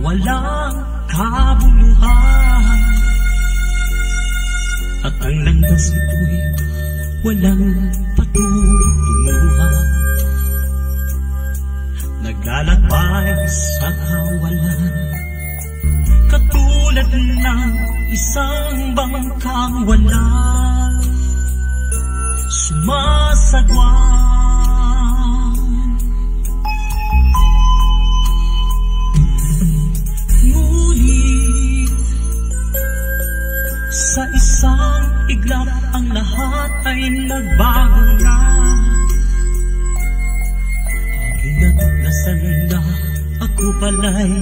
walang kabuluhan. At ang landas nito'y walang patutunguhan. Naglalakbay sa kawalan, katulad ng isang bangkang walang sumasagwan. Ngunit sa isang iglap ang lahat ay nagbago na. Aking natuklasan na ako pala'y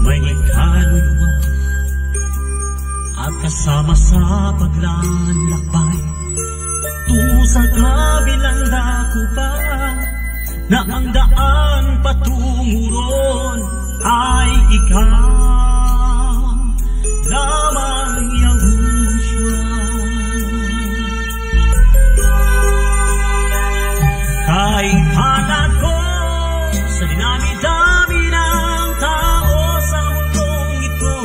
may kaluluwa, at kasama sa paglalakbay tungo sa kabilang dako pa, na ang daan patungo ron ay ikaw lamang, Yahushua. Kahit hanap ko sa dinami-dami ng tao sa mundong ito,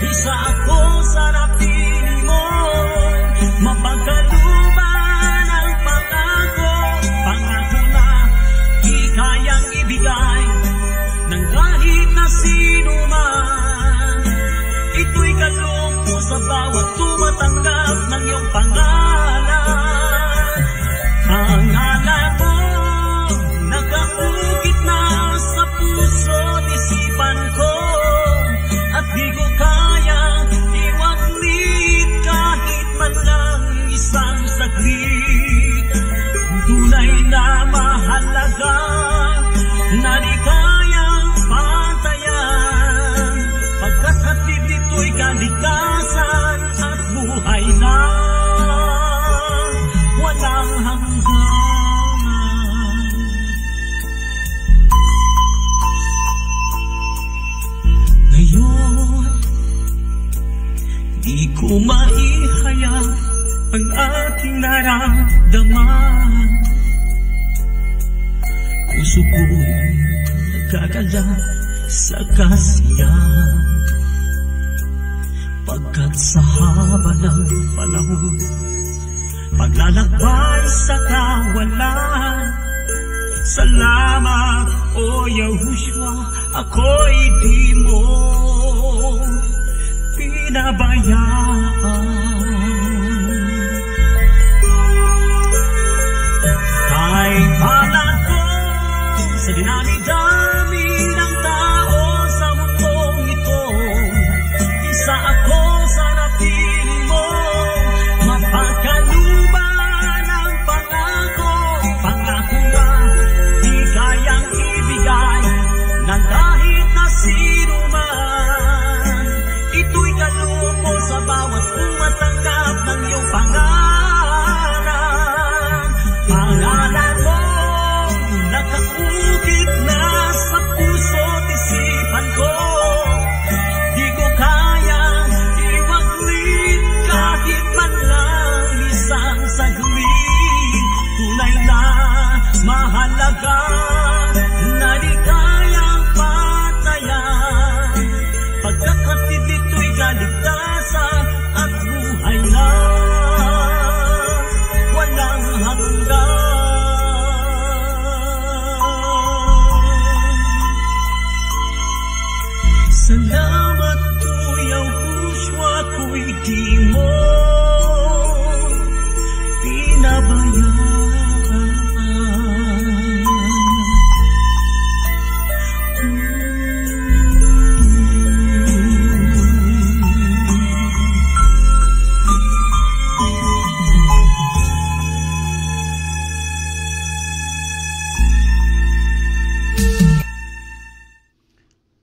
isa ako sa napili mo, mapagkalooban ang pangako na di kayang ibigay ng kahit na sino man. Ito'y kaloob mo sa bawat tumatanggap ng iyong pangalan. Pangalan mo nakaukit na sa puso't isipan ko, at di ko kaya iwaglit kahit man lang isang saglit. Tunay na mahalaga na di kayang pantayan, pagkat hatid nito'y kaligtasan at buhay na walang hanggan. Ngayon, di ko maihayag ang aking naramdaman. Puso ko'y nagkagala sa kasiyahan, pagkat sa haba ng panahon, paglalakbay sa kawalan, salamat, O Yahushua, ako'y di mo pinabayaan. Kahit hanap ko sa dinami-dami ng tao sa mundong ito, isa ako sa napili mo, mapagkalooban ang pangako na di kayang ibigay ng kahit na sino man. Ito'y kaloob mo sa bawat tumatanggap ng iyong pangalan. Pangalan mo nakaukit na sa puso't isipan ko, di ko kayang iwaglit kahit man lang isang saglit. Tunay na mahalaga na di kayang patayan, pagkat hatid nito'y kaligtasan at buhay na walang hanggan. Salamat po, Yahushua, ako'y di mo pinabayaan.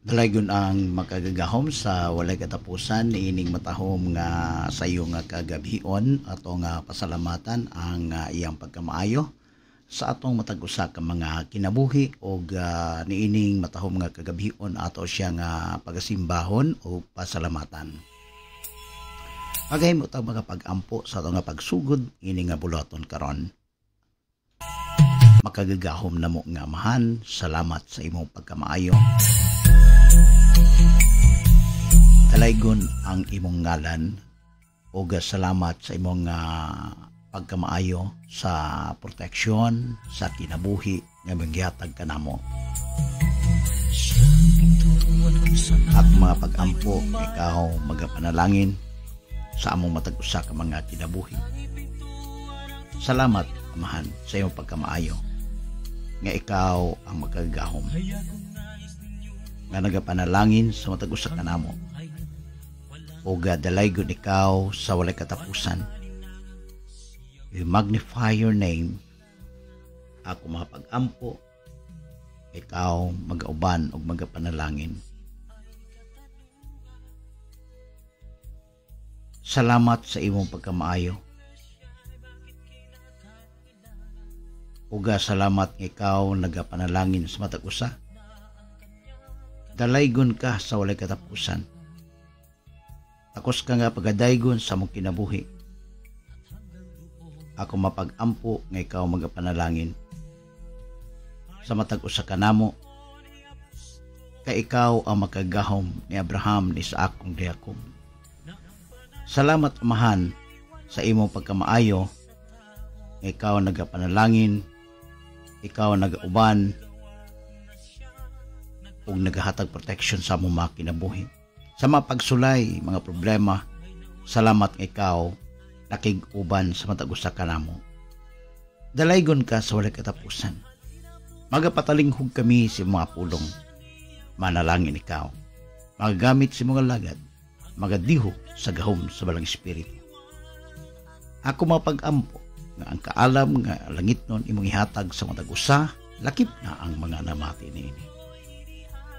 Dalagon ang makagagahom sa walay katapusan ining matahom nga sayo nga kagabion ato nga pasalamatan ang iyang pagkamaayo sa atong matag-usa ka mga kinabuhi o niining matahom nga kagabion ato siya nga pagasimbahon o pasalamatan. Agay mo ta mga pag-ampo sa atong nga pagsugod ini nga bulaton karon. Makagagahom na mo nga amahan, salamat sa imong pagkamaayo. Dalaygon ang imong ngalan ug salamat sa imong pagkamaayo sa proteksyon sa kinabuhi nga maghihatag kanamo. At mga pag-ampo, ikaw magapanalangin sa among matag usa ka mga kinabuhi. Salamat, Amahan, sa iyong pagkamaayo nga ikaw ang magkagahom nga nagapanalangin sa matag usa kanamo. O dalaygon ikaw sa walay katapusan. We magnify your name. Ako mga pag-ampo, ikaw mag-auban o magapanalangin. Salamat sa imong pagkamaayo. Uga salamat nga ikaw nagapanalangin sa matag usa. Dalaygon ka sa walay katapusan. Takos ka nga pagadaygon sa mong kinabuhi. Ako mapag-ampo nga ikaw magapanalangin sa matag usa kanamo. Kay ikaw ang makagahom ni Abraham ni Isaac ug Jacob. Salamat, Amahan, sa imong pagkamaayo nga ikaw nagapanalangin, ikaw nagauban ug nagahatag protection sa among mga kinabuhi. Sa mga pagsulay, mga problema, salamat nga ikaw nakig-uban sa matag usa kanamo. Dalaygon ka sa walay katapusan. Magapatalinghog kami sa mga pulong. Manalangin ikaw. Magagamit sa mga lagad. Magadiho sa gahom sa balang espiritu. Ako mapag-ampo nga ang kaalam nga langit nun imong ihatag sa matag usa, lakip na ang mga namati niini.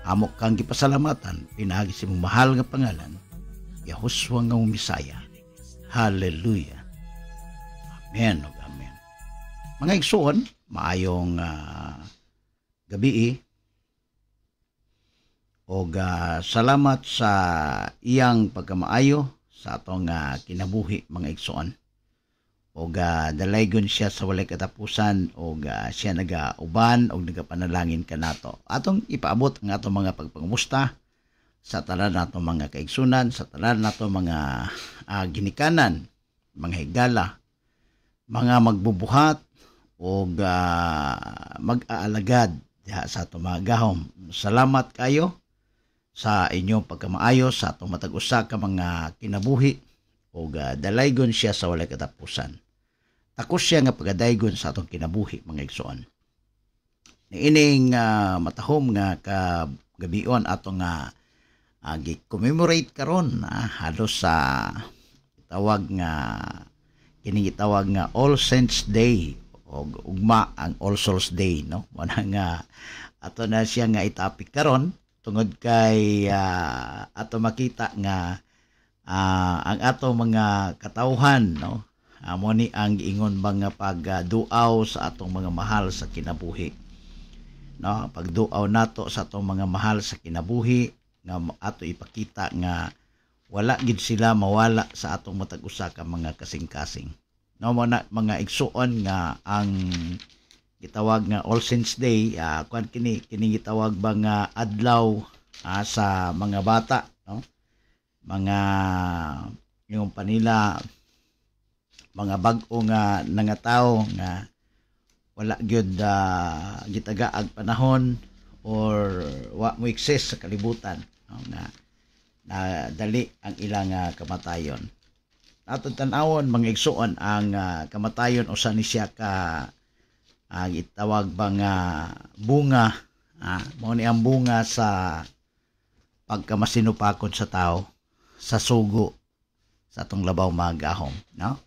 Amok kang gipasalamatan, pinagi si mong mahal nga pangalan, Yahushua nga Misaya. Hallelujah. Amen o amen. Mga igsoon, maayong gabi o salamat sa iyang pagkamaayo sa atong kinabuhi mga igsoon. O dalaygon siya sa walay katapusan o siya nagauban o nagapanalangin ka nato. Atong ipaabot ang atong mga pagpangumusta sa tanan nato mga kaigsunan, sa tanan nato mga ginikanan, mga higala, mga magbubuhat o mag-aalagad sa atong mga gahom. Salamat kayo sa inyong pagkamaayo sa atong matag usa ka mga kinabuhi o dalaygon siya sa walay katapusan. Takos siya nga pagadaygon sa atong kinabuhi mga igsoon. Niining matahom nga kagabion atong gi-commemorate karon halos sa tawag nga kining gitawag nga All Saints Day o ugma ang All Souls Day, no? Muna nga ato na siya nga itapik karon tungod kay ato makita nga ang ato mga katawhan, no? Amo ni ang ingon mga pagduaw sa atong mga mahal sa kinabuhi, no? Pagduaw nato sa atong mga mahal sa kinabuhi nga ato ipakita nga wala gid sila mawala sa atong matag usa ka mga kasing-kasing, no? Mga igsuon nga ang gitawag nga All Saints Day, kuan kini gitawag ba nga adlaw sa mga bata, no? Mga yung panila mga bag-o nga nangataw nga wala gyud gitagaag panahon or wa mo exist sa kalibutan, no? na dali ang ilang kamatayon. Atong tan-awon mga igsuon ang kamatayon usa ni siya ka gitawag ba nga bunga, mao ni ang bunga sa pagkamasinupakon sa tao sa sugo sa atong labaw mga gahom, no?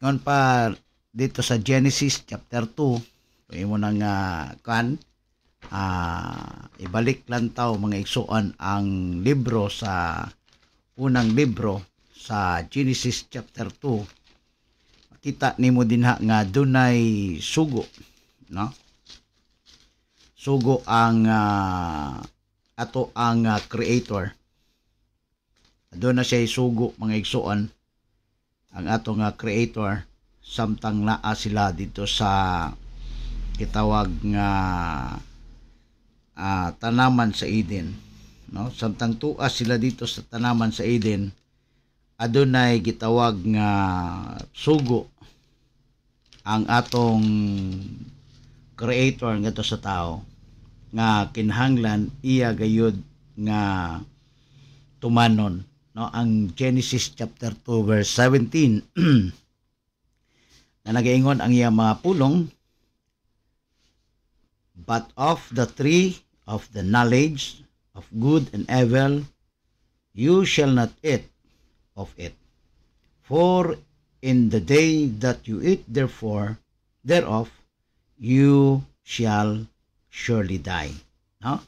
Ngon pa dito sa Genesis chapter 2, imo nang ibalik lang taw mga igsuon ang libro sa unang libro sa Genesis chapter 2. Makita nimo dinha nga dunay sugo, no? Sugo ang ato ang creator. Doon na siya sugo mga igsuon ang ato nga creator samtang naa sila dito sa kitawag nga tanaman sa Eden, no, samtang tuas sila dito sa tanaman sa Eden, adunay gitawag nga sugo ang atong creator ngadto sa tao nga kinahanglan iya gayud nga tumanon, no, ang Genesis chapter 2 verse 17 na nagaingon ang iyang mga pulong, but of the tree of the knowledge of good and evil you shall not eat of it, for in the day that you eat thereof you shall surely die. No?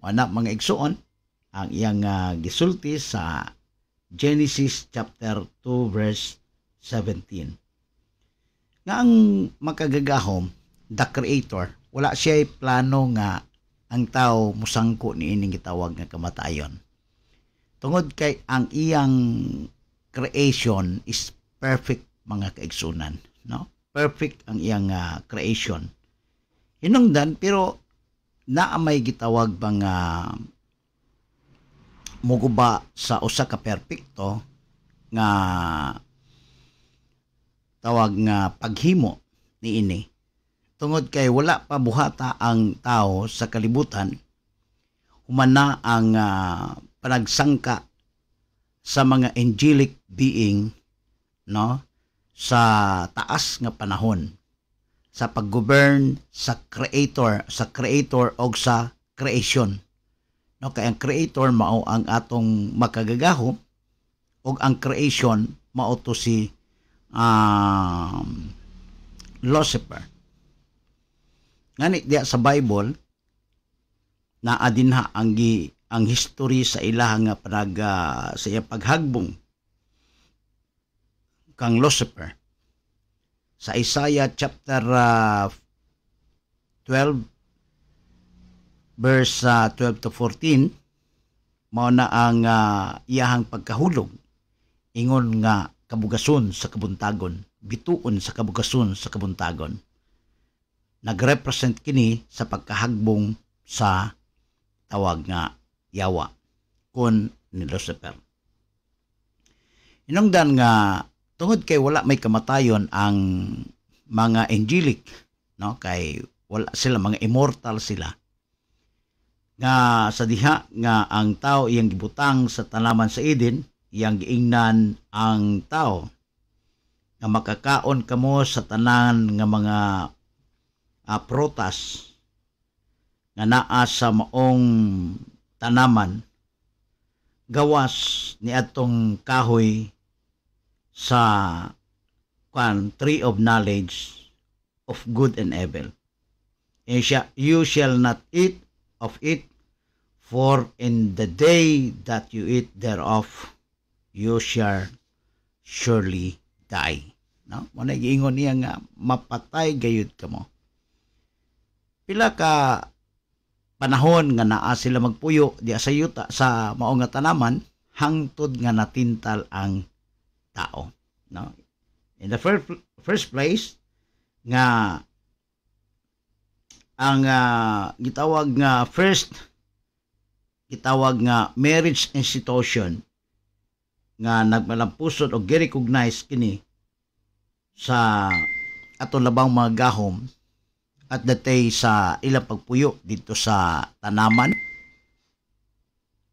Mana mga igsuon ang iyang gisulti sa Genesis chapter 2 verse 17. Nga ang makagagahom, the creator, wala siya plano nga ang tao musangko ni ining gitawag nga kamatayon. Tungod kay ang iyang creation is perfect mga kaigsunan, no? Perfect ang iyang creation. Hinungdan pero naa may gitawag bang muguba sa usa ka perpekto nga tawag nga paghimo niini. Tungod kay wala pa buhata ang tao sa kalibutan, humana ang panagsangka sa mga angelic being, no, sa taas nga panahon, sa pag-govern sa creator o sa creation. No, kay ang creator mao ang atong makagagahom o ang creation mao to si Lucifer. Ngani diya sa Bible naa dinha ang history sa ilaha nga sa iya paghagbong kang Lucifer. Sa Isaiah chapter 12 verse 12 to 14 mao na ang iyahang pagkahulog, ingon nga kabugason sa kabuntagon, bituon sa kabugason sa kabuntagon. Nagrepresent kini sa pagkahagbong sa tawag nga yawa kun ni Lucifer. Inungdan nga tungod kay wala may kamatayon ang mga angelic, no, kay wala sila, mga immortal sila, nga sa diha nga ang tao iyang gibutang sa tanaman sa Eden, iyang giingnan ang tao nga makakaon kamo sa tanan nga mga prutas nga naa sa maong tanaman gawas ni atong kahoy sa tree of knowledge of good and evil. You shall not eat of it, for in the day that you eat thereof you shall surely die. No? Muna giingon niya nga mapatay gayud kamo. Pila ka panahon nga naa sila magpuyo di sa yuta sa mao nga tanaman hangtod nga natintal ang tao, no? In the first place nga ang gitawag nga marriage institution nga nagmalampusod o gi-recognize kini sa atong labang mga gahom at datay sa ilang pagpuyo dito sa tanaman,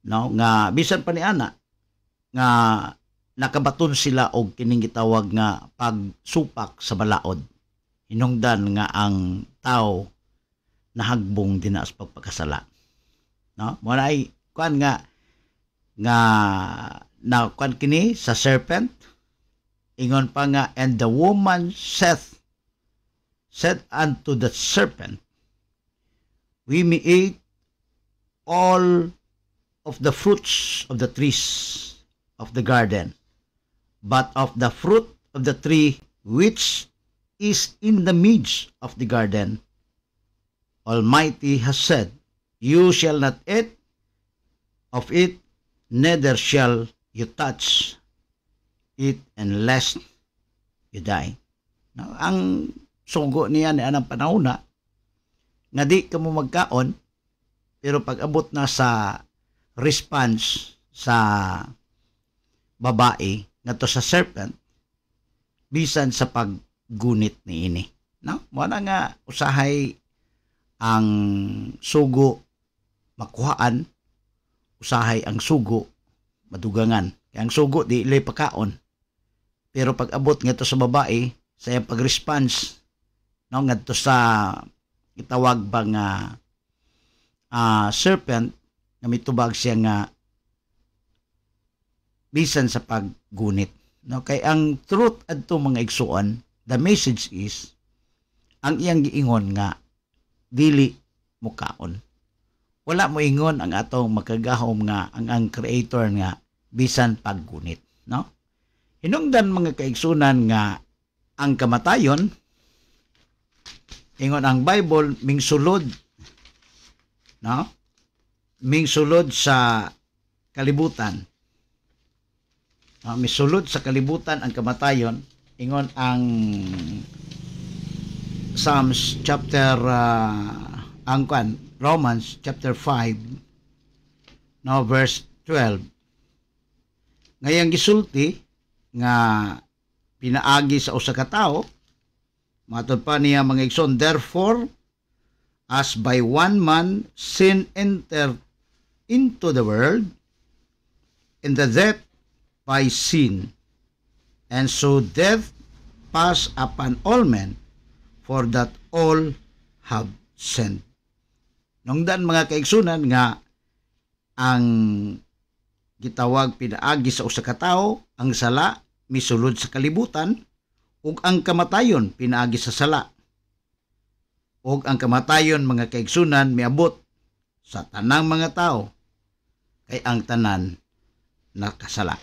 no, nga bisan pa ni ana nga nakabaton sila og kining gitawag nga pagsupak sa balaod, hinungdan nga ang tao nahagbong dina sa pagpakasala, no, mo ay kuan nga na kuan kini sa serpent, ingon pa nga, and the woman said unto the serpent, we may eat all of the fruits of the trees of the garden, but of the fruit of the tree which is in the midst of the garden, Almighty has said, you shall not eat of it, neither shall you touch it, unless you die. Now, ang sugo niya ni anang panahon na nga di ka mo magkaon, pero pag abot na sa response sa babae ngadto sa serpent bisan sa paggunit niini, no? Mao na nga usahay ang sugo makuhaan, usahay ang sugo madugangan. Kaya ang sugo di ilay pakaon. Pero pag abot ngadto sa babae sa iyang pag-response, no, ngadto sa itawag ba nga serpent na mitubag siya nga bisan sa paggunit, no? Kay ang truth adto mga igsuon, the message is ang iyang giingon nga dili mo kaon. Wala mo ingon ang atong makagahom nga ang creator nga bisan paggunit, no? Hinungdan mga kaigsunan nga ang kamatayon, ingon ang Bible mingsulod, no? Mingsulod sa kalibutan. Misulod sa kalibutan ang kamatayon, ingon ang Psalms chapter Romans chapter 5 no verse 12. Ngayang gisulti nga pinaagi sa usa ka tawo, matod pa niya mga igsoon, therefore as by one man sin entered into the world, and the death by sin, and so death passed upon all men, for that all have sinned. Nungdan mga kaigsunan nga ang gitawag pinaagi sa usa ka tawo, ang sala misulod sa kalibutan, ug ang kamatayon pinaagi sa sala. Ug ang kamatayon mga kaigsunan miabot sa tanang mga tao, kay ang tanan nakasala.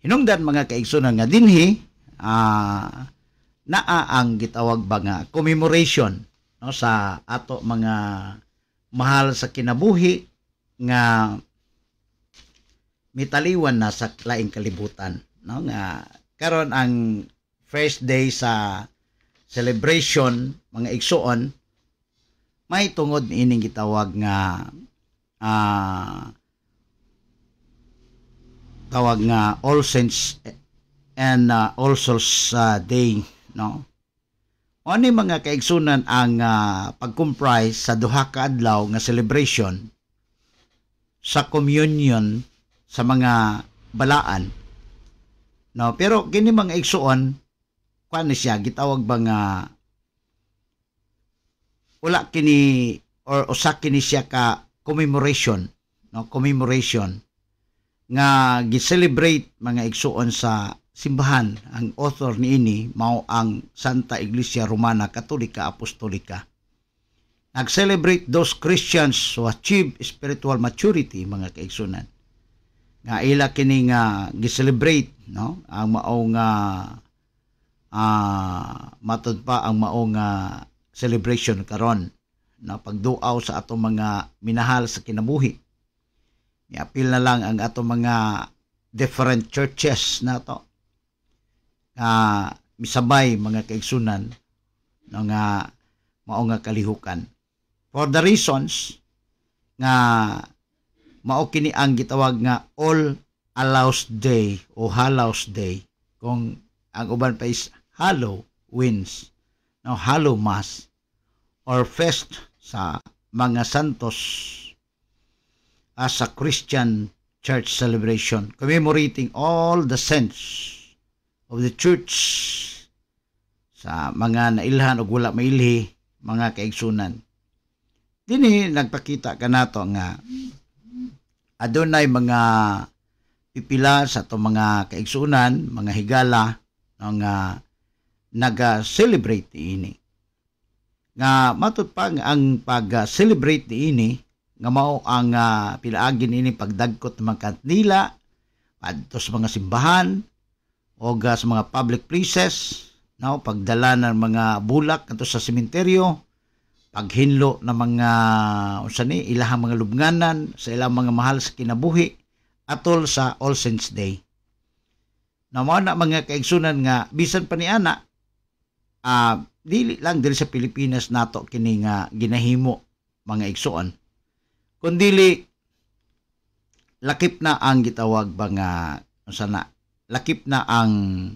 Hinungdan mga kaigsunan nga dinhi naa ang gitawag ba nga commemoration, no, sa ato mga mahal sa kinabuhi nga mitaliwan na sa laing kalibutan, no, nga karon ang first day sa celebration mga igsuon may tungod niining gitawag nga tawag nga All Saints and All Souls Day, no? Ano mga kaigsunan ang pag-comprise sa duha ka adlaw nga celebration sa communion sa mga balaan, no? Pero kini mga igsuon kuan siya gitawag ba nga wala kini or usa kini siya ka commemoration, no? Commemoration nga gi-celebrate mga igsuon sa simbahan. Ang author niini mao ang Santa Iglesia Romana Katolika Apostolika. Nag-celebrate those Christians who achieve spiritual maturity mga kaigsunan. Nga ila kini nga gi-celebrate, no? Ang mao nga matud pa ang mao nga celebration karon na pagduaw sa atong mga minahal sa kinabuhi. Iapil na lang ang atong mga different churches na to misabay mga kaigsunan no, nga mao nga kalihukan for the reasons nga mao kini ang gitawag nga All Hallows Day o Hallows Day, kung ang uban pa is Halloween, no, Hallow Mass or Fest sa mga santos as a Christian church celebration commemorating all the saints of the church sa mga nailhan o wala mailhi mga kaigsunan. Dinhi nagpakita kanato nga adunay mga pipila sa to mga kaigsunan, mga higala nga naga-celebrate ini. Nga matud pa ang pag-celebrate ini nga mao ang pilaagin ini pagdagkot ng mga kandila adto sa mga simbahan o sa mga public places, no, pagdala ng mga bulak adto sa sementeryo, paghinlo ng mga ilahang mga lubnganan sa ilang mga mahal sa kinabuhi atol sa All Saints Day. Na mao na mga kaigsunan nga bisan pa ni ana dili lang diri sa Pilipinas nato kini nga ginahimo mga igsuon, kundili lakip na ang gitawag ba nga sana lakip na ang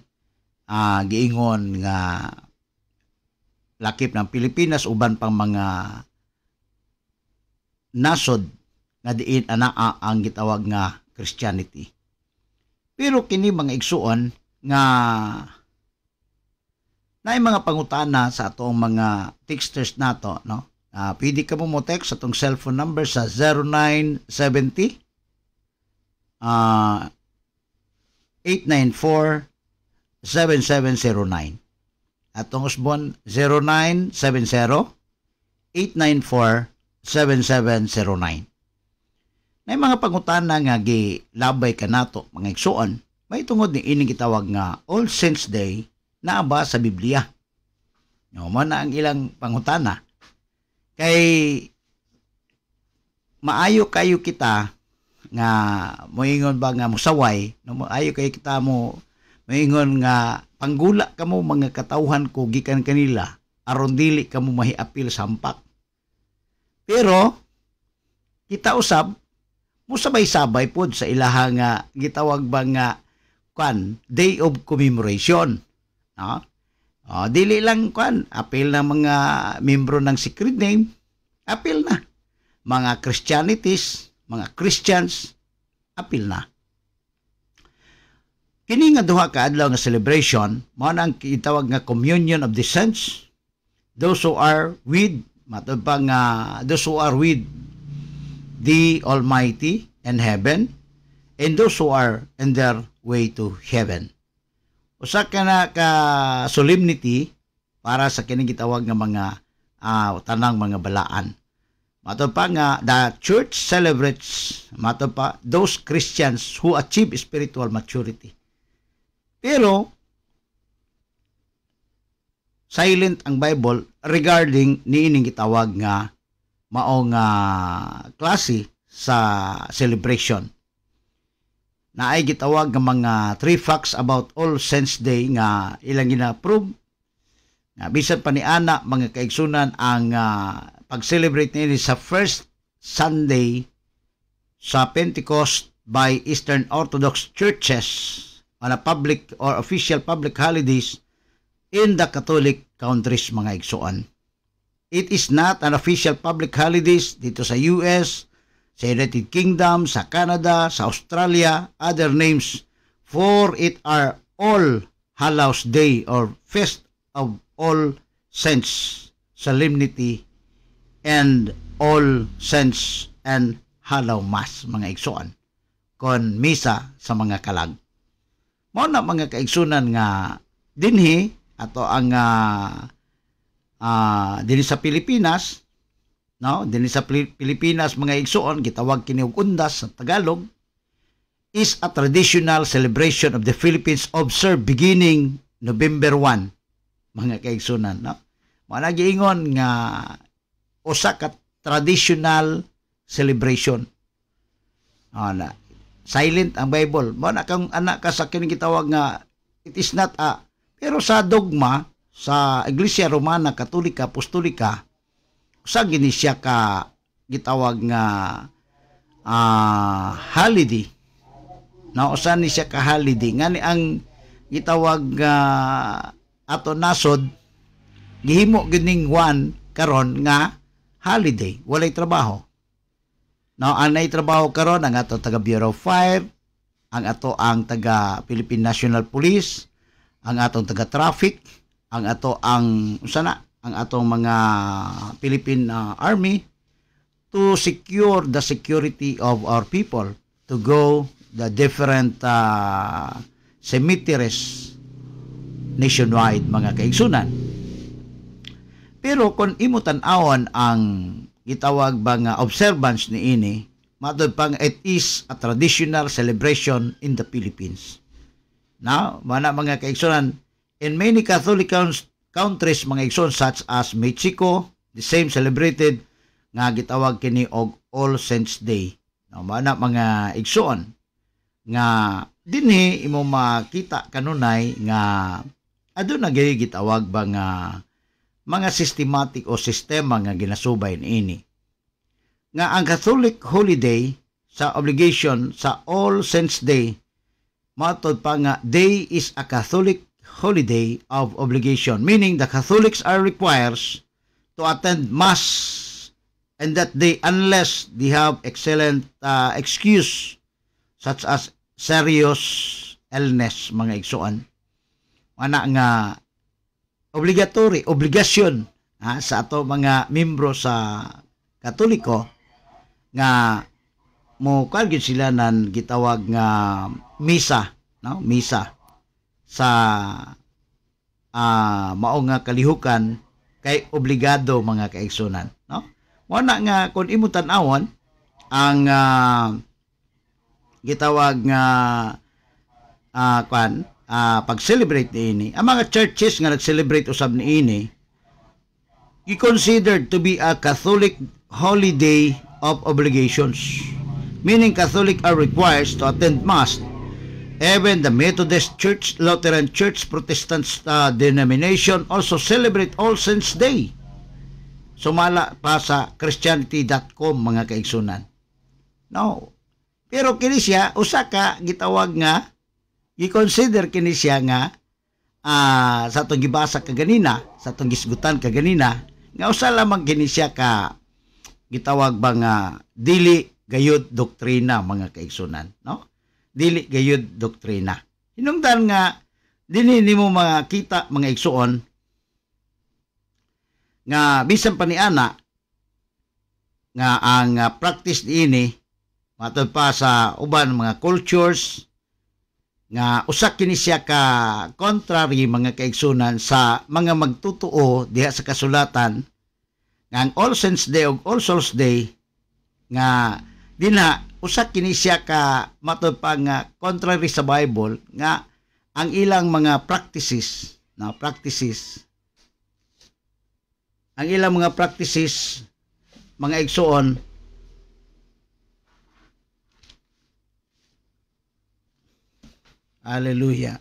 giingon nga lakip ng Pilipinas uban pang mga nasod nga diin anaa ang gitawag nga Christianity. Pero kini mga igsuon nga naay mga pangutana sa atong mga texters nato, no? Pwede ka mo text sa atong cellphone number sa 0970 894-7709. Atong usbon 0970-894-7709. Nay mga pangutana nga gilabay ka nato mga igsuon, may tungod ni ining gitawag nga All Saints Day naa ba sa Biblia? No, man ang ilang pangutana. Kay maayo kayo kita nga moingon ba nga musaway, no, maayo kayo kita moingon nga panggula kamo mga katawhan ko gikan kanila aron dili kamo mahiapil sa hampak. Pero kita usab musabay-sabay pod sa ilaha nga gitawag ba nga Day of Commemoration. No? Dili lang apil na mga membro ng secret name, apil na. Mga Christianities, mga Christians, apil na. Kini nga duha ka adlaw nga celebration, mao nang gitawag nga Communion of the Saints. Those who are with the Almighty in heaven, and those who are in their way to heaven. Usa ka na ka solemnity para sa kining gitawag nga mga tanang mga balaan. Mato pa nga the church celebrates those Christians who achieve spiritual maturity. Pero silent ang Bible regarding niining gitawag nga maong klase sa celebration. Naay gitawag nga mga 3 facts about All Saints Day nga ilang gina-approve. Nga bisan pa ni ana mga kaigsunan ang pag-celebrate nini sa first Sunday sa Pentecost by Eastern Orthodox churches on a public or official public holidays in the Catholic countries mga igsuon. It is not an official public holidays dito sa US, sa United Kingdom, sa Canada, sa Australia, other names for it are All Hallows Day or Feast of All Saints Solemnity and All Saints and Hallow Mass mga igsuon kon misa sa mga kalag. Mao na mga kaigsunan nga dinhi ato ang dinhi sa Pilipinas, no, dinhi sa Pilipinas mga igsuon gitawag kini og undas sa Tagalog, is a traditional celebration of the Philippines observed beginning November 1 mga kaigsunan, no. Mao na giingon nga usa ka traditional celebration. Na silent ang Bible. Mao na kang anak ka sa kining gitawag nga it is not a, pero sa dogma sa Iglesia Romana Katolika Apostolika usa gini siya ka gitawag nga holiday. Na usa ni siya ka holiday ngani ang gitawag ato nasod gihimo gining one karon nga holiday, walay trabaho. Now, anay trabaho karon ang ato taga Bureau of Fire, ang ato ang taga Philippine National Police, ang atong taga Traffic, ang ato ang ang atong mga Philippine Army to secure the security of our people to go the different cemeteries nationwide mga kaigsunan. Pero kung imo tan-awon ang gitawag ba nga observance ni ini, matod pang it is a traditional celebration in the Philippines. Now, mga kaigsunan, in many Catholic countries mga igsoon such as Mexico, the same celebrated nga gitawag kini og All Saints Day. Now, mga igsoon nga dinhi imo makita kanunay nga aduna gyud gitawag ba nga mga systematic o sistema nga ginasubay niini. Nga ang Catholic holiday sa obligation sa All Saints Day, matod pa nga day is a Catholic holiday of obligation, meaning the Catholics are required to attend Mass and that day unless they have excellent excuse such as serious illness, mga igsoon. Ana nga obligasyon sa ato mga membro sa Katoliko nga mo kalgid sila nan gitawag nga misa, no? Misa sa mao nga kalihukan kay obligado, mga kaigsunan, no? Wala nga kung imo tan-awon ang gitawag nga pag-celebrate niini, ang mga churches nga nag-celebrate usab niini i-considered to be a Catholic holiday of obligations, meaning Catholic are required to attend Mass. Even the Methodist Church, Lutheran Church, Protestant denomination also celebrate All Saints Day. Sumala pa sa Christianity.com, mga kaigsunan. No. Pero kini siya usa ka gitawag nga i-consider kini siya nga sa atong gibasa kaganina, sa atong gisgutan kaganina, nga usa lamang kini siya ka gitawag ba nga dili gayud doktrina, mga kaigsunan, no? Dili gayud doktrina. Hinungdan nga dinhi nimo makita, mga igsuon, nga bisan pa niana nga ang practice niini matod pa sa uban mga cultures nga usa kini siya ka contrary, mga kaigsunan, sa mga magtutuo diha sa kasulatan nga ang All Saints Day ug All Souls Day nga dinha usa kini siya ka matod pa nga contrary sa Bible, nga ang ilang mga practices, ang ilang mga practices, mga igsuon, hallelujah.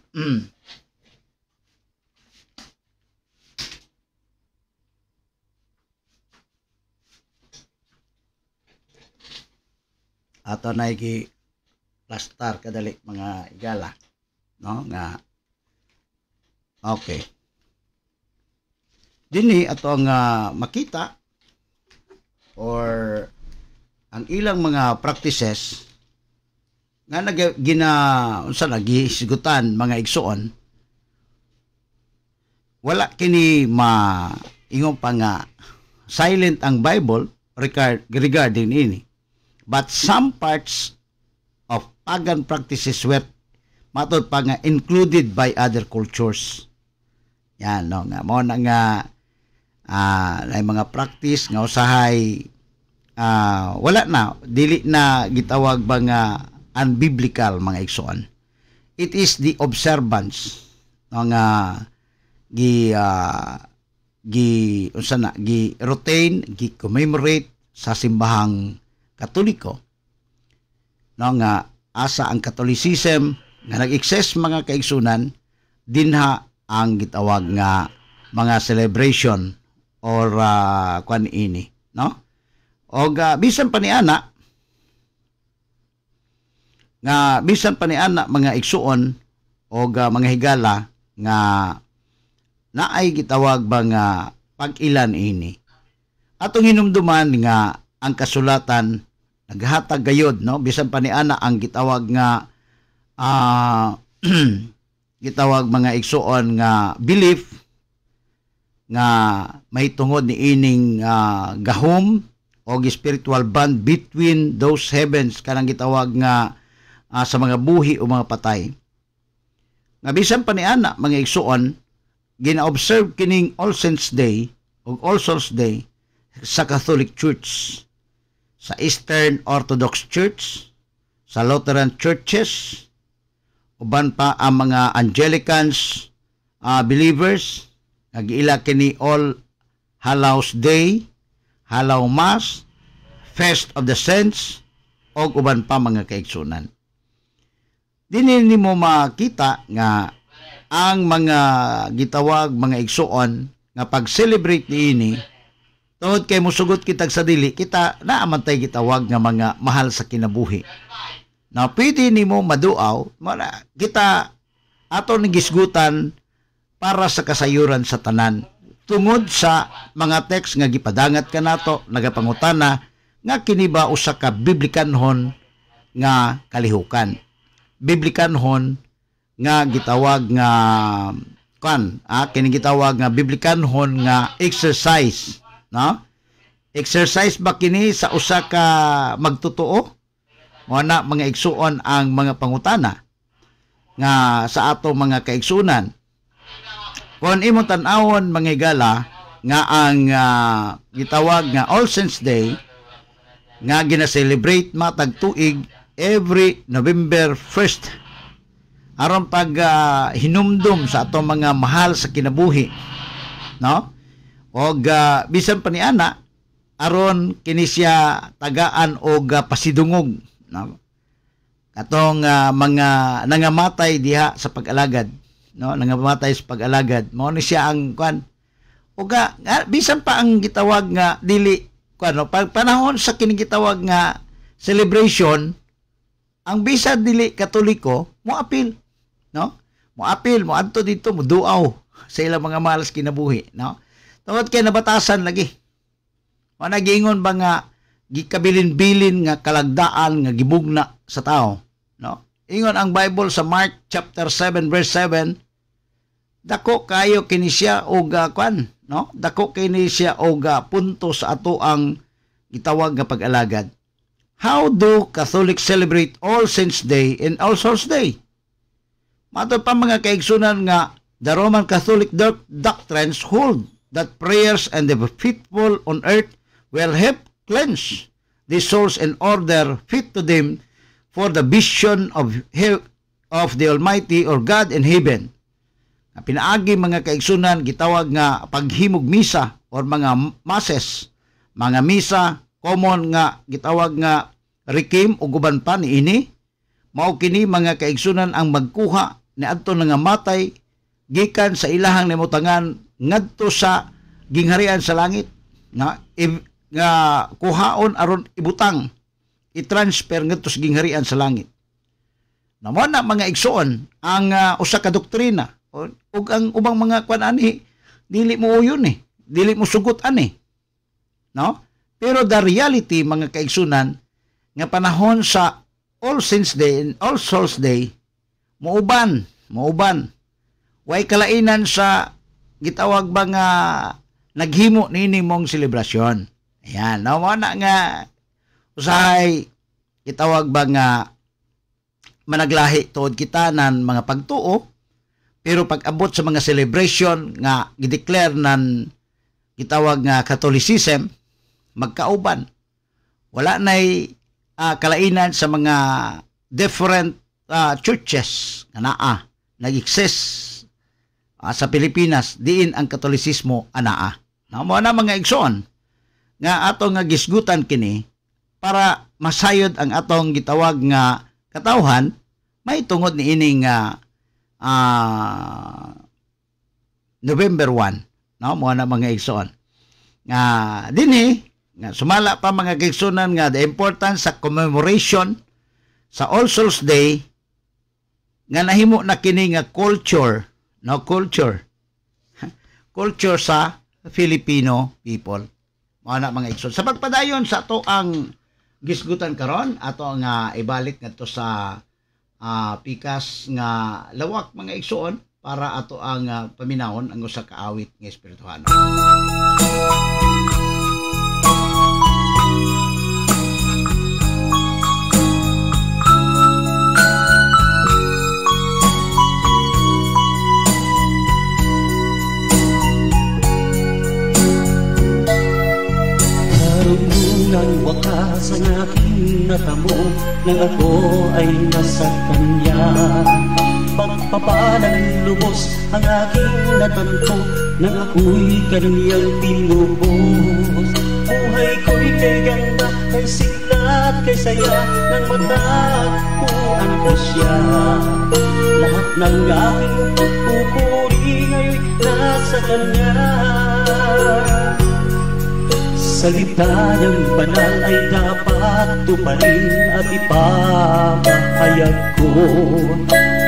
Ato na plastar kadali, mga igala, no? Nga okay. Dinhi ato ang makita or ang ilang mga practices nga unsa nagisigutan, mga igsuon, wala kini ingong pa nga silent ang Bible regarding ini, but some parts of pagan practices were matod pa nga included by other cultures. Yan, no, nga mo na nga mga practice nga usahay wala na, dili na gitawag ba nga unbiblical, mga igsoon. It is the observance nga routine, commemorate sa simbahang Katoliko, no, nga asa ang Catholicism nga nag-exist, mga kaigsunan, dinha ang gitawag nga mga celebration or kwan ini, no? O bisan pa ni ana mga igsuon o mga higala nga naay gitawag ba nga pag-ilan ini. Atong hinumduman nga ang kasulatan naghatag gayod, no? Bisan pa ni ana ang gitawag nga gitawag, mga igsuon, nga belief nga may tungod ni ining gahom o spiritual bond between those heavens, kanang gitawag nga sa mga buhi o mga patay. Nga bisan pa ni ana, mga igsuon, gina-observe kining All Saints Day o All Souls Day sa Catholic Church, sa Eastern Orthodox Church, sa Lutheran Churches, uban pa ang mga Anglicans believers, nag-iila kini All Hallows Day, Hallow Mass, Feast of the Saints, o uban pa, mga kaigsunan. Dili nimo makita nga ang mga gitawag, mga igsuon, nga pag-celebrate niini Tungod kay musugot kitag sa dili, kita naamantay gitawag nga mga mahal sa kinabuhi. Na pwede nimo maduaw, kita ato nagisgutan para sa kasayuran sa tanan. Tungod sa mga text nga gipadangat ka nato, nagapangutana, nga kini ba usa ka biblikanhon nga kalihukan. Biblikanhon nga gitawag nga kini gitawag nga biblikanhon nga exercise, no? Exercise ba kini sa usa ka magtotoo? Mo na mga igsuon ang mga pangutana nga sa ato mga kaigsunan. Kung imong tan-awon mga higala nga ang gitawag nga All Saints Day nga gina-celebrate matag tuig every November 1st aron pag hinumdum sa atong mga mahal sa kinabuhi, no? Og bisan pa ni ana aron kini siya tagaan og pasidungog, no? Atong mga nangamatay diha sa pag-alagad, no? Nangamatay sa pag-alagad, mao ni siya ang og bisan pa ang gitawag nga dili no, pag panahon sa kini gitawag nga celebration, ang bisa dili Katoliko mo apil, no? Mo apil, mo adto dito, mo duaw sa ilang mga malas kinabuhi, no? Tungod kay nabatasan lagi. O nagingon ba nga gikabilin-bilin nga kalagdaan nga gibugna sa tao, no? Ingon ang Bible sa Mark chapter 7 verse 7, dako kayo kini siya og no? Dako kini siya og punto sa ato ang gitawag nga pag-alagad. How do Catholics celebrate All Saints Day and All Souls Day? Matod pa mga kaigsunan nga the Roman Catholic doctrines hold that prayers and the faithful on earth will help cleanse the souls in order fit to them for the vision of the Almighty or God in heaven. Pinaagi mga kaigsunan gitawag nga paghimog misa or mga masses, mga misa common nga gitawag nga requiem o guban pa niini, mao kini mga kaigsunan ang magkuha ni adto nga matay gikan sa ilahang nimutangan ngadto sa gingharian sa langit, nga kuhaon aron ibutang i-transfer ngadto sa gingharian sa langit. Namo na mga igsoon ang usa ka doktrina ug ang ubang mga ani dili mo uyon dili mo sugot ani, no? Pero the reality mga kaigsunan nga panahon sa All Saints Day and All Souls Day mauban way kalainan sa gitawag ba nga naghimo nini mong selebrasyon. Ayan, no, na nga usahay gitawag ba nga managlahi tuod kita nan mga pagtuo. Pero pag abot sa mga celebration nga gideclare nan gitawag nga Catholicism, magkauban. Wala na'y kalainan sa mga different churches nga nag-exist sa Pilipinas, diin ang Katolisismo anaa. Mo na mga igsoon nga atong nga gisgutan kini para masayod ang atong gitawag nga katawhan, may tungod ni ining November 1, no? Mo na mga igsoon nga dinhi nga sumala pa mga kaigsunan nga the importance sa commemoration sa All Souls Day nga nahimo na kini nga culture sa Filipino people. Mo na mga igsoon sa pagpadayon sa ato ang gisgutan karon, ato nga ibalik ngadto sa pikas nga lawak mga igsoon para ato ang paminawon ang usa ka awit nga espirituhano. Nang wakas ang aking natamo nang ako ay nasa kanya, pagpapalang lubos ang aking natanto nang ako'y kaniyang pinubos. Buhay ko'y kay ganda, kay sigla at kay saya, nang matagpuan ko siya. Lahat ng aking pupuri ngayon'y nasa kanya. salita ng banal ay dapat tuparin at ipapahayag ko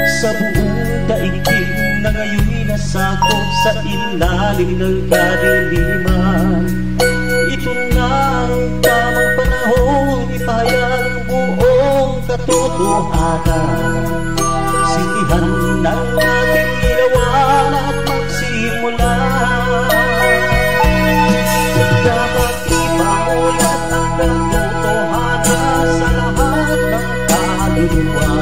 sa buong daigdig na ngayon'y nasakop sa ilalim ng kadiliman. Ito nga ang tamang panahon, ipahayag ang buong katotohanan. Sintihan ng ating ilawan at magsimula. Dapat ipamulat ang katotohanan sa lahat ng kaluluwa.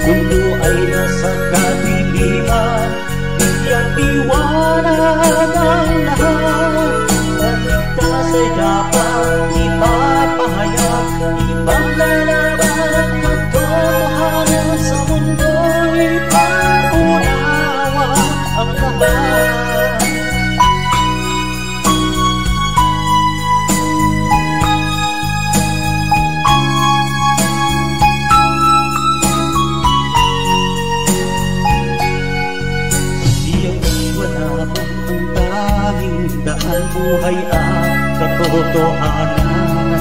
Mundo ay nasa kadiliman, bigyan liwanag ang lahat. Ang ligtas ay dapat ipapahayag, ipaglalaban ang katotohanan sa mundo'y pangunawa ang lahat. Buhay at katotohanan,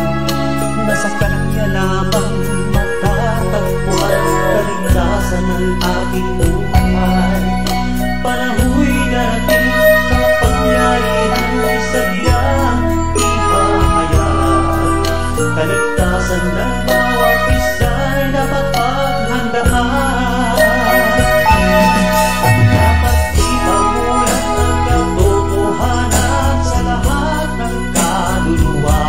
nasa kanya lamang matatagpuan kaligtasan ng ating buhay. Panahoy natin kapangyarihan ay sadyang ihahayag. Kaligtasan ng bawat isa'y dapat paghandaan. Dapat ipamulat ang katotohanan sa lahat ng kaluluwa.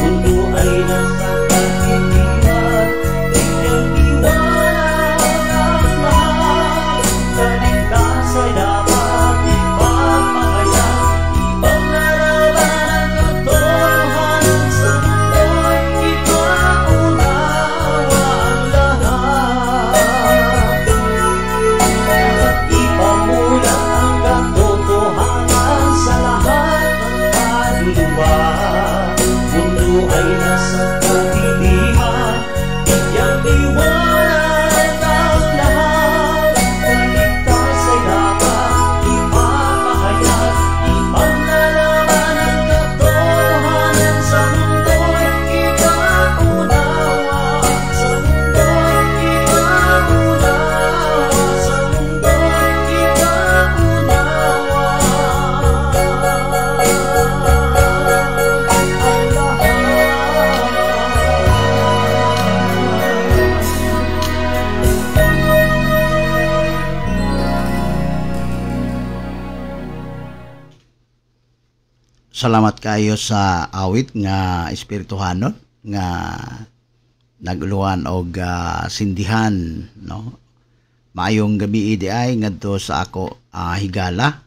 Mundo ay nasa kadiliman, bigyang liwanag ang lahat. Kaligtas ay dapat ipapahayag, ipaglalaban ang katotohanan sa mundo'y ipaunawa ang lahat. Dapat ipamulat ang katotohanan sa lahat ng kaluluwa. Mundo ay nasa kadiliman, bigyang liwanag ang lahat. Kaligtas ay dapat ipapahayag, ipaglalaban ang katotohanan sa mundo'y ipaunawa. Sa mundo'y ipaunawa, sa mundo'y Salamat kayo sa awit nga espirituhanon nga naguluhan og sindihan, no? Maayong gabi idi ay ngadto sa ako higala,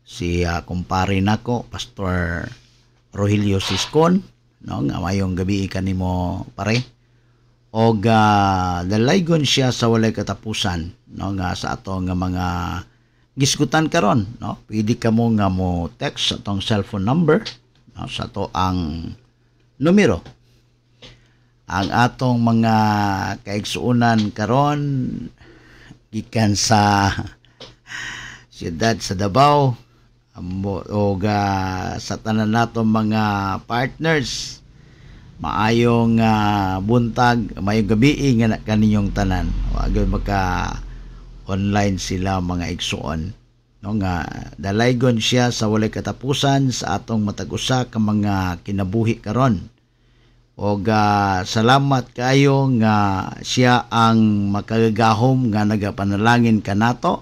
si kumpare nako Pastor Rogelio Siscon, no? Nga maayong gabi kanimo pare. Og dalaygon siya sa walay katapusan, no? Nga sa ato nga mga gisgutan karon, no? Pwede ka mo nga mo text sa tong cellphone number, no? Sa to ang numero. Ang atong mga kaigsuunan karon gikan sa siyudad sa Davao o sa tanan natong mga partners. Maayong buntag, maayong gabi nga kaninyong tanan. Wa gyud maka online sila mga igsuon, no? Nga dalaygon siya sa walay katapusan sa atong matag-usa ka mga kinabuhi karon. Og salamat kayo nga siya ang makagagahom nga nagapanalangin kanato.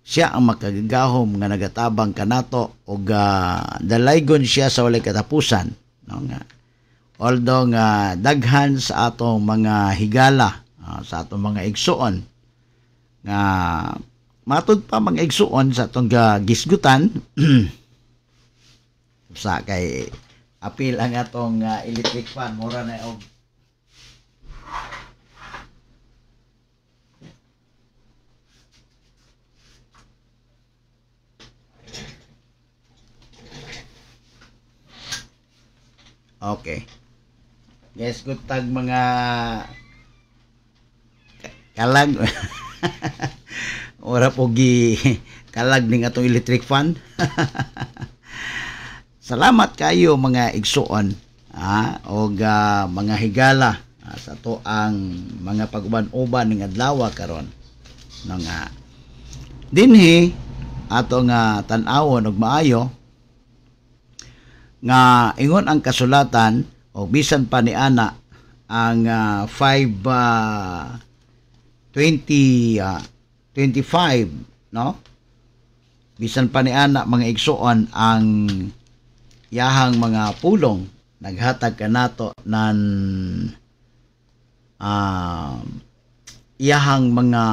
Siya ang makagagahom nga nagatabang kanato og dalaygon siya sa walay katapusan, no? Nga although nga daghan sa atong mga higala, sa atong mga igsuon nga matud pa mga igsuon sa atong gisgutan sa kay apil ang atong electric fan mura na og okay. Yes, good tag mga kalag. Ora po gi kalag ning atong electric fan. Salamat kayo mga igsuon o mga higala sa to ang mga pag-uban-uban ng adlaw karon nga dinhi ato nga tan-awon og maayo nga ingon ang kasulatan o bisan pa ni ana ang 5:25 no, bisan pa ni ana mga igsuon ang yahang mga pulong naghatag kanato nan iyahang mga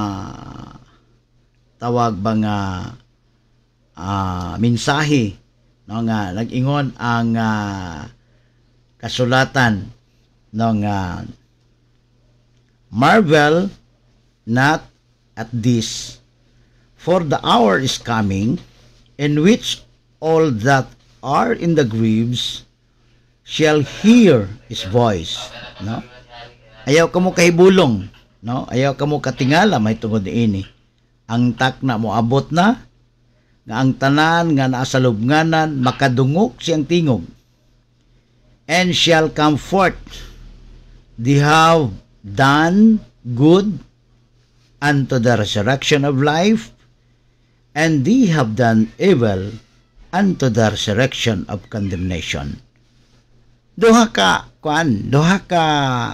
tawag mga mensahe no nga nag-ingon ang kasulatan no nga marvel not at this, for the hour is coming in which all that are in the graves shall hear his voice, no? Ayaw kamo kahibulong, no? Ayaw kamo katingala may tungod ini. Ang takna mo abot na nga ang tanan nga naa sa lubnganan makadungok siyang tingog. And shall come forth, they have done good unto the resurrection of life, and they have done evil unto the resurrection of condemnation. Duha ka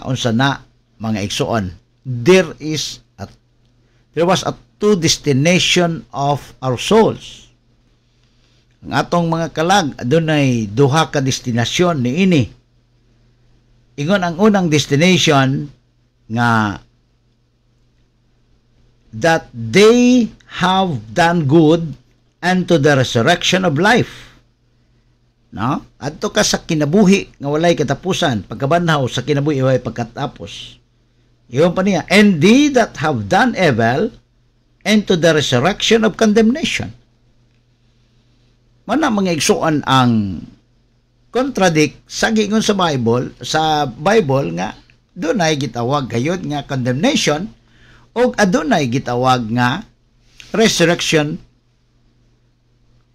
unsa na mga igsuon, there was a two destination of our souls. Ang atong mga kalag adunay duha ka destinasyon niini. Ingon ang unang destination nga that they have done good unto the resurrection of life. No? Adto ka sa kinabuhi nga walay katapusan, pagkabanhaw sa kinabuhi walay pagkatapos. Iyon pa niya, and they that have done evil into the resurrection of condemnation. Mana mga igsuon ang contradict sa giingon sa Bible nga dunay gitawag gayud nga condemnation o adunay gitawag nga resurrection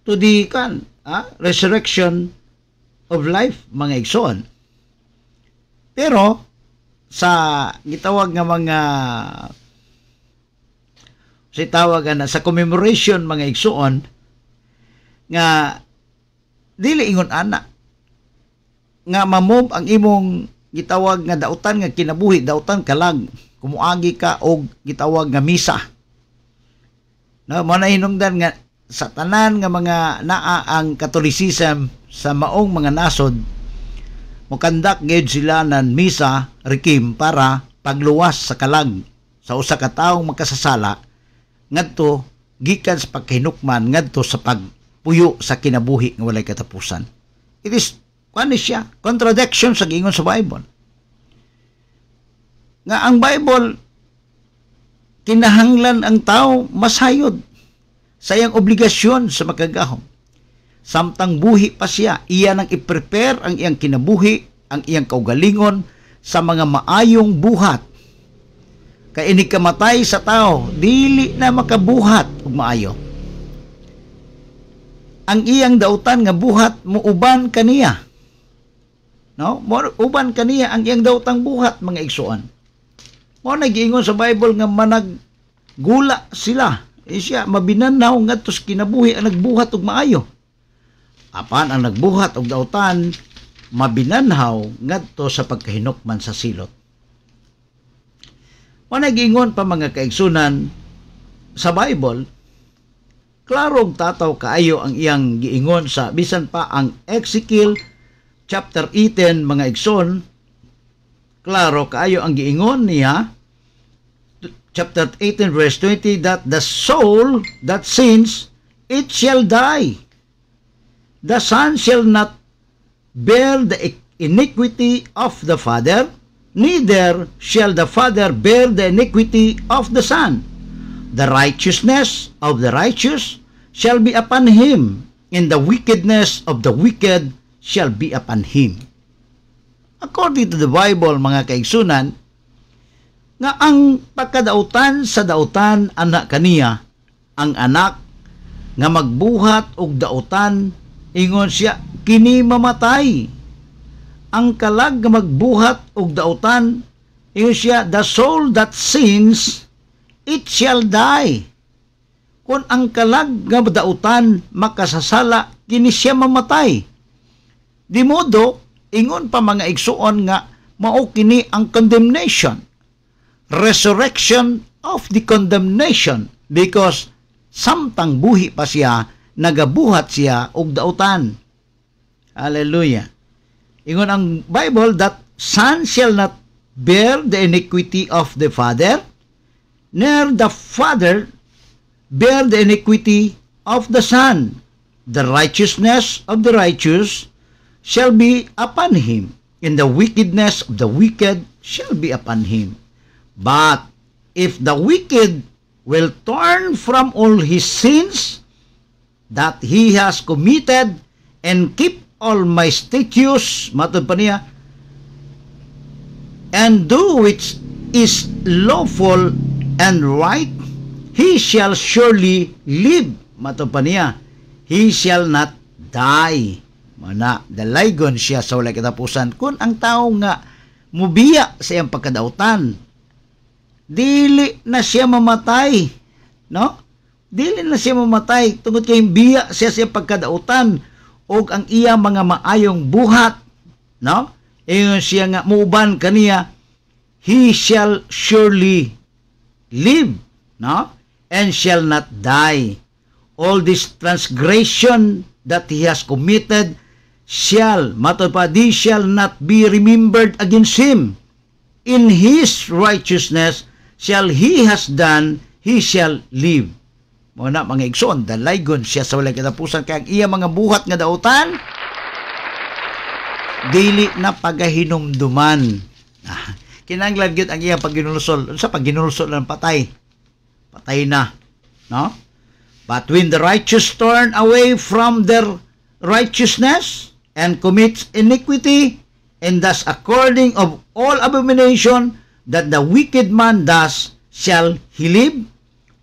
to the resurrection of life mga igsoon. Pero sa gitawag nga mga sa commemoration mga igsoon nga dili ingon ana nga mamob ang imong gitawag nga dautan nga kinabuhi, dautan kalag kumuagi ka og gitawag nga misa. No, mo na hinungdan nga sa tanan nga mga naa ang Catholicism sa maong mga nasod mokandak gyud sila nan misa requiem para pagluwas sa kalag sa usa ka taong magkasasala ngadto gikan sa pagkahinukman ngadto sa pagpuyo sa kinabuhi nga walay katapusan. It is siya contradiction sa giingon sa Bible. Nga ang Bible kinahanglan ang tao masayod sa iyang obligasyon sa makagahom. Samtang buhi pa siya, iya nang i-prepare ang iyang kinabuhi, ang iyang kaugalingon sa mga maayong buhat. Kay ini kamatay sa tao, dili na makabuhat og maayo. Ang iyang dautan nga buhat muuban kaniya. No? Uban kaniya ang iyang dautang buhat mga igsuon. Mo nagiingon sa Bible nga managgula sila. Siya mabinanaw ngadto sa kinabuhi ang nagbuhat og maayo. Apan ang nagbuhat og dautan mabinanhaw ngadto sa pagkahinukman sa silot. Mo nagiingon pa mga kaigsunan sa Bible, klarong tataw kaayo ang iyang giingon sa bisan pa ang Ezekiel chapter 18 mga igsoon, klaro kaayo ang giingon niya chapter 18 verse 20 that the soul that sins it shall die. The son shall not bear the iniquity of the father, neither shall the father bear the iniquity of the son. The righteousness of the righteous shall be upon him, and the wickedness of the wicked shall be upon him. According to the Bible, mga kaigsunan, nga ang pagkadautan sa dautan anak kaniya, ang anak nga magbuhat og dautan, ingon siya, kini mamatay. Ang kalag nga magbuhat og dautan, ingon siya, the soul that sins, it shall die. Kung ang kalag nga dautan makasasala, kini siya mamatay. Di modo, ingon pa mga igsuon nga, mao kini ang condemnation. Resurrection of the condemnation, because samtang buhi pa siya, nagabuhat siya og dautan. Hallelujah. Ingon ang Bible that son shall not bear the iniquity of the father, nor the father bear the iniquity of the son. The righteousness of the righteous shall be upon him, and the wickedness of the wicked shall be upon him. But if the wicked will turn from all his sins that he has committed and keep all my statutes, matod pa niya, and do which is lawful and right, he shall surely live. Matod pa niya, he shall not die. Mana, dalaygon siya sa walay katapusan. Kung ang tao nga mubiya sa iyang pagkadautan, dili na siya mamatay. No? Dili na siya mamatay. Tungod kay biya siya sa iyang pagkadautan og ang iya mga maayong buhat, no? Ingon siya nga muuban kaniya, he shall surely live, no? And shall not die. All this transgression that he has committed shall, matod pa, they shall not be remembered against him. In his righteousness shall he has done, he shall live. Muna mga igsoon, dalaygon siya sa walay katapusan, kaya ang iya mga buhat nga dautan, dili na pagahinumduman. Kinanglan gyud ang iya pagginulsol. Sa pagginulsol ng patay na, no? But when the righteous turn away from their righteousness and commits iniquity, and thus according of all abomination that the wicked man does, shall he live?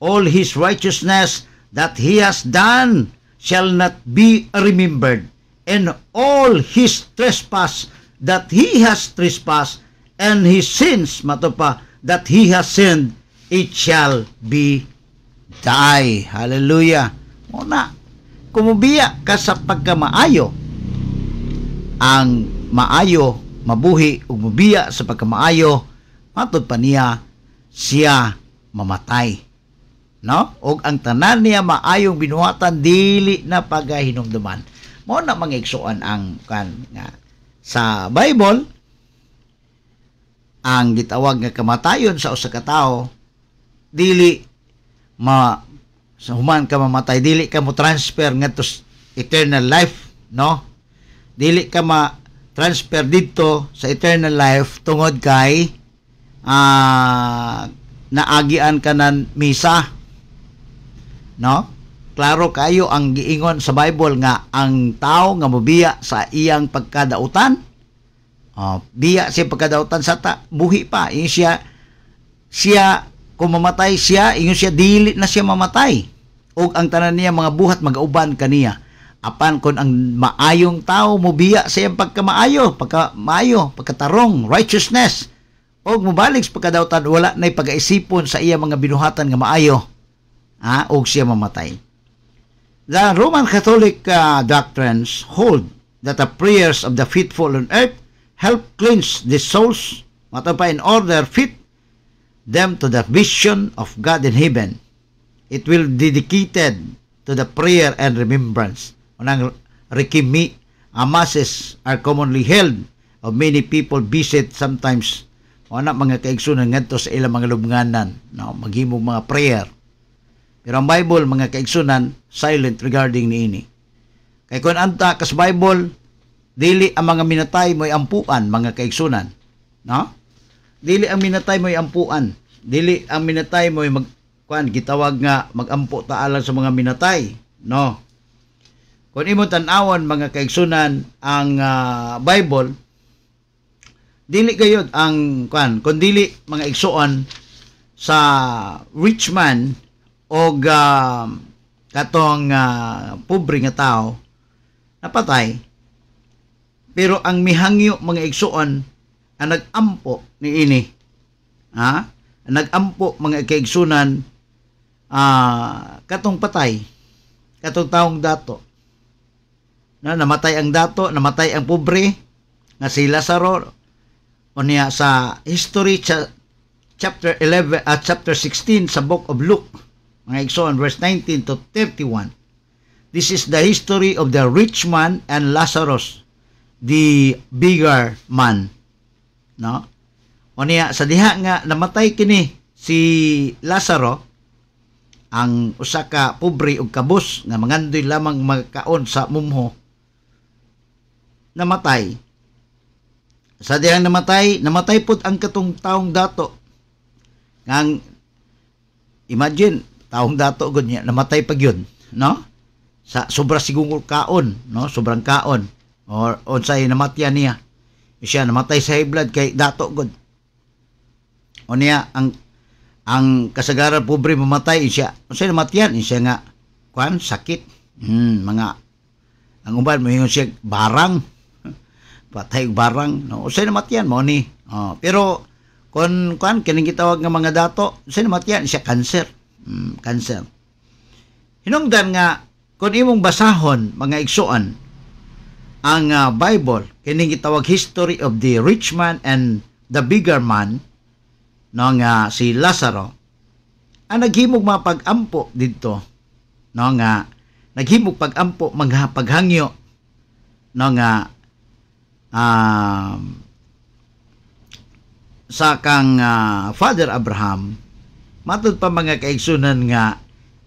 All his righteousness that he has done shall not be remembered, and all his trespass that he has trespassed, and his sins, matopa, that he has sinned, it shall be die. Hallelujah. Muna, kumubiya ka sa pagkamaayo, ang maayo, mabuhi, ug mubiya sa pagkamaayo, matod pa niya, siya mamatay. No? O ang tanan niya maayong binuhatan, dili na pagahinumduman. Mo na mga igsuon ang kan nga sa Bible, ang gitawag nga kamatayon sa usa ka tawo, dili sa human ka mamatay, dili ka mo transfer ngadto eternal life, no? Dili ka ma-transfer dito sa eternal life tungod kay naagian ka ng misa. No? Klaro kayo ang giingon sa Bible nga ang tao nga mobiya sa iyang pagkadautan, biya siya pagkadautan sa buhi pa. Ingon siya kung mamatay siya, ingon siya dili na siya mamatay. Og ang tanan niya mga buhat magauban kaniya. Apan kon ang maayong tao mobiya sa iyang pagkamaayo, pagkatarong, righteousness, og mobalik sa pagkadautan, wala na'y pag-aisipon sa iya mga binuhatan nga maayo. Og siya mamatay. The Roman Catholic doctrines hold that the prayers of the faithful on earth help cleanse the souls, in order fit them to the vision of God in heaven. It will dedicated to the prayer and remembrance. Unang Requiem masses are commonly held of many people visit sometimes. Mga kaigsunan ngadto sa ilang mga lubnganan, no, maghimong mga prayer. Pero ang Bible, mga kaigsunan, silent regarding niini. Kay kung anta kas Bible, dili ang mga minatay mo'y ampuan, mga kaigsunan. No? Dili ang minatay mo'y ampuan. Dili ang minatay mo'y gitawag nga magampo taalan sa mga minatay. No? Kung imo tan-awon, mga kaigsunan, ang Bible, dili gayud ang kung dili mga igsuon sa rich man o katong pobre nga tao napatay, Pero ang mihangyo mga igsuon ang nag-ampo ni ini. Ha? Ang nag-ampo mga kaigsunan katong patay, katong taong dato. Na namatay ang dato, namatay ang pobre nga si Lazaro. Unya sa history chapter 16 sa book of Luke, mga igsoon, verse 19 to 31. This is the history of the rich man and Lazarus, the bigger man. No? Unya sa diha nga namatay kini si Lazaro, ang usa ka pobre ug kabus nga mangandoy lamang magkaon sa mumho, namatay. Sa dihang namatay pud ang katong taong dato. Ngang imagine, taong dato gud niya namatay pag yun, no? Sa sobra siguro kaon, no? Sobrang kaon or unsay namatyan niya. Siya namatay sa high blood kay dato gud. O niya ang kasagaran pobre mamatay siya. Unsay namatyan siya nga kuan sakit. Mga ang uban moingon siya barang. Patay barang, no? Unsay namatyan mo ni. Pero kon kuan kining gitawag nga mga dato, unsay namatyan siya cancer. Cancer. Hinungdan nga kung imong basahon mga igsuon ang Bible, kining gitawag history of the rich man and the bigger man, no, nga si Lazaro, ang naghimog mapag-ampo dito, no, nga naghimog pag-ampo magpaghangyo, no, nga sa kang Father Abraham, matud pa mga kaigsunan nga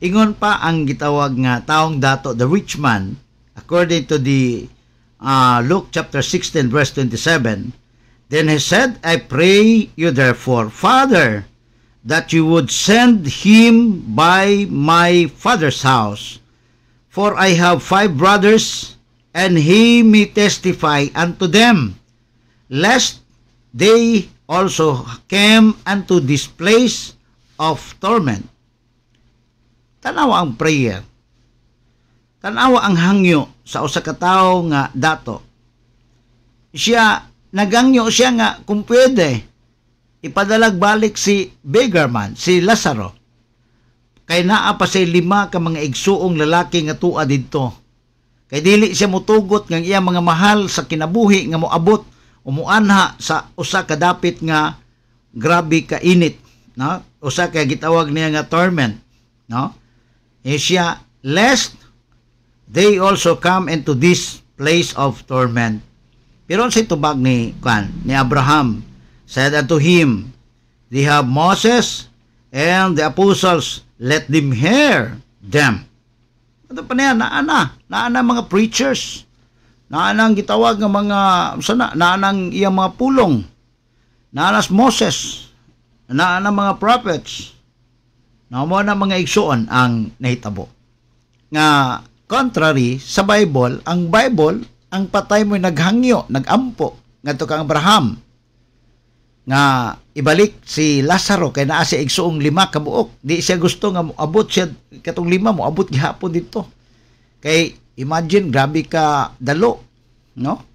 ingon pa ang gitawag nga taong dato, the rich man, according to the Luke chapter 16 verse 27. Then he said, I pray you therefore, Father, that you would send him by my father's house, for I have 5 brothers, and he may testify unto them, lest they also came unto this place of torment. Tanawa ang prayer. Tanawa ang hangyo sa usa ka tawo nga dato. Siya nagangyo siya nga kung pwede ipadalag balik si beggar man, si Lazaro. Kay naa pa say 5 ka mga igsuong lalaki nga tua didto. Kay dili siya mutugot ng iya mga mahal sa kinabuhi nga moabot o muanha sa usa ka dapit nga grabe ka init, no? Usa ka gitawag niya nga torment, no? Siya, lest they also come into this place of torment. Pero sa tubag ni Abraham, said unto him, they have Moses and the apostles, let them hear them. Ito pa niya, naana mga preachers, naanang gitawag ng mga, naanang iyang mga pulong, naanas Moses, naanang mga prophets, mo na mga igsuon ang nahitabo. Nga, contrary sa Bible, ang patay mo'y naghangyo, nagampo, nga ito kang Abraham, nga ibalik si Lazaro kay naa siya igsuong 5 ka buok. Di siya gusto nga moabot siya katong 5 moabot gihapon dito. Kay imagine grabe ka dalo, no?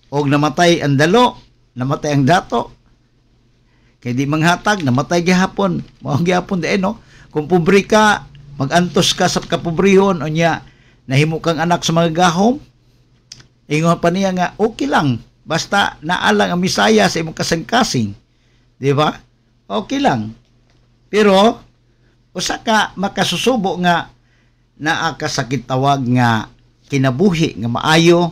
Og namatay ang dalo, namatay ang dato. Kay di manghatag namatay gihapon. Mao gihapon di no. Kung pobre ka, magantos ka sa kapobrehon unya nahimo kang anak sa mga gahom. Ingon pa niya nga okay lang. Basta naalang ang Misaya sa imong kasing-kasing. Di ba? Okay lang. Pero, usa ka makasusubo nga naa ka sa kitawag nga kinabuhi nga maayo,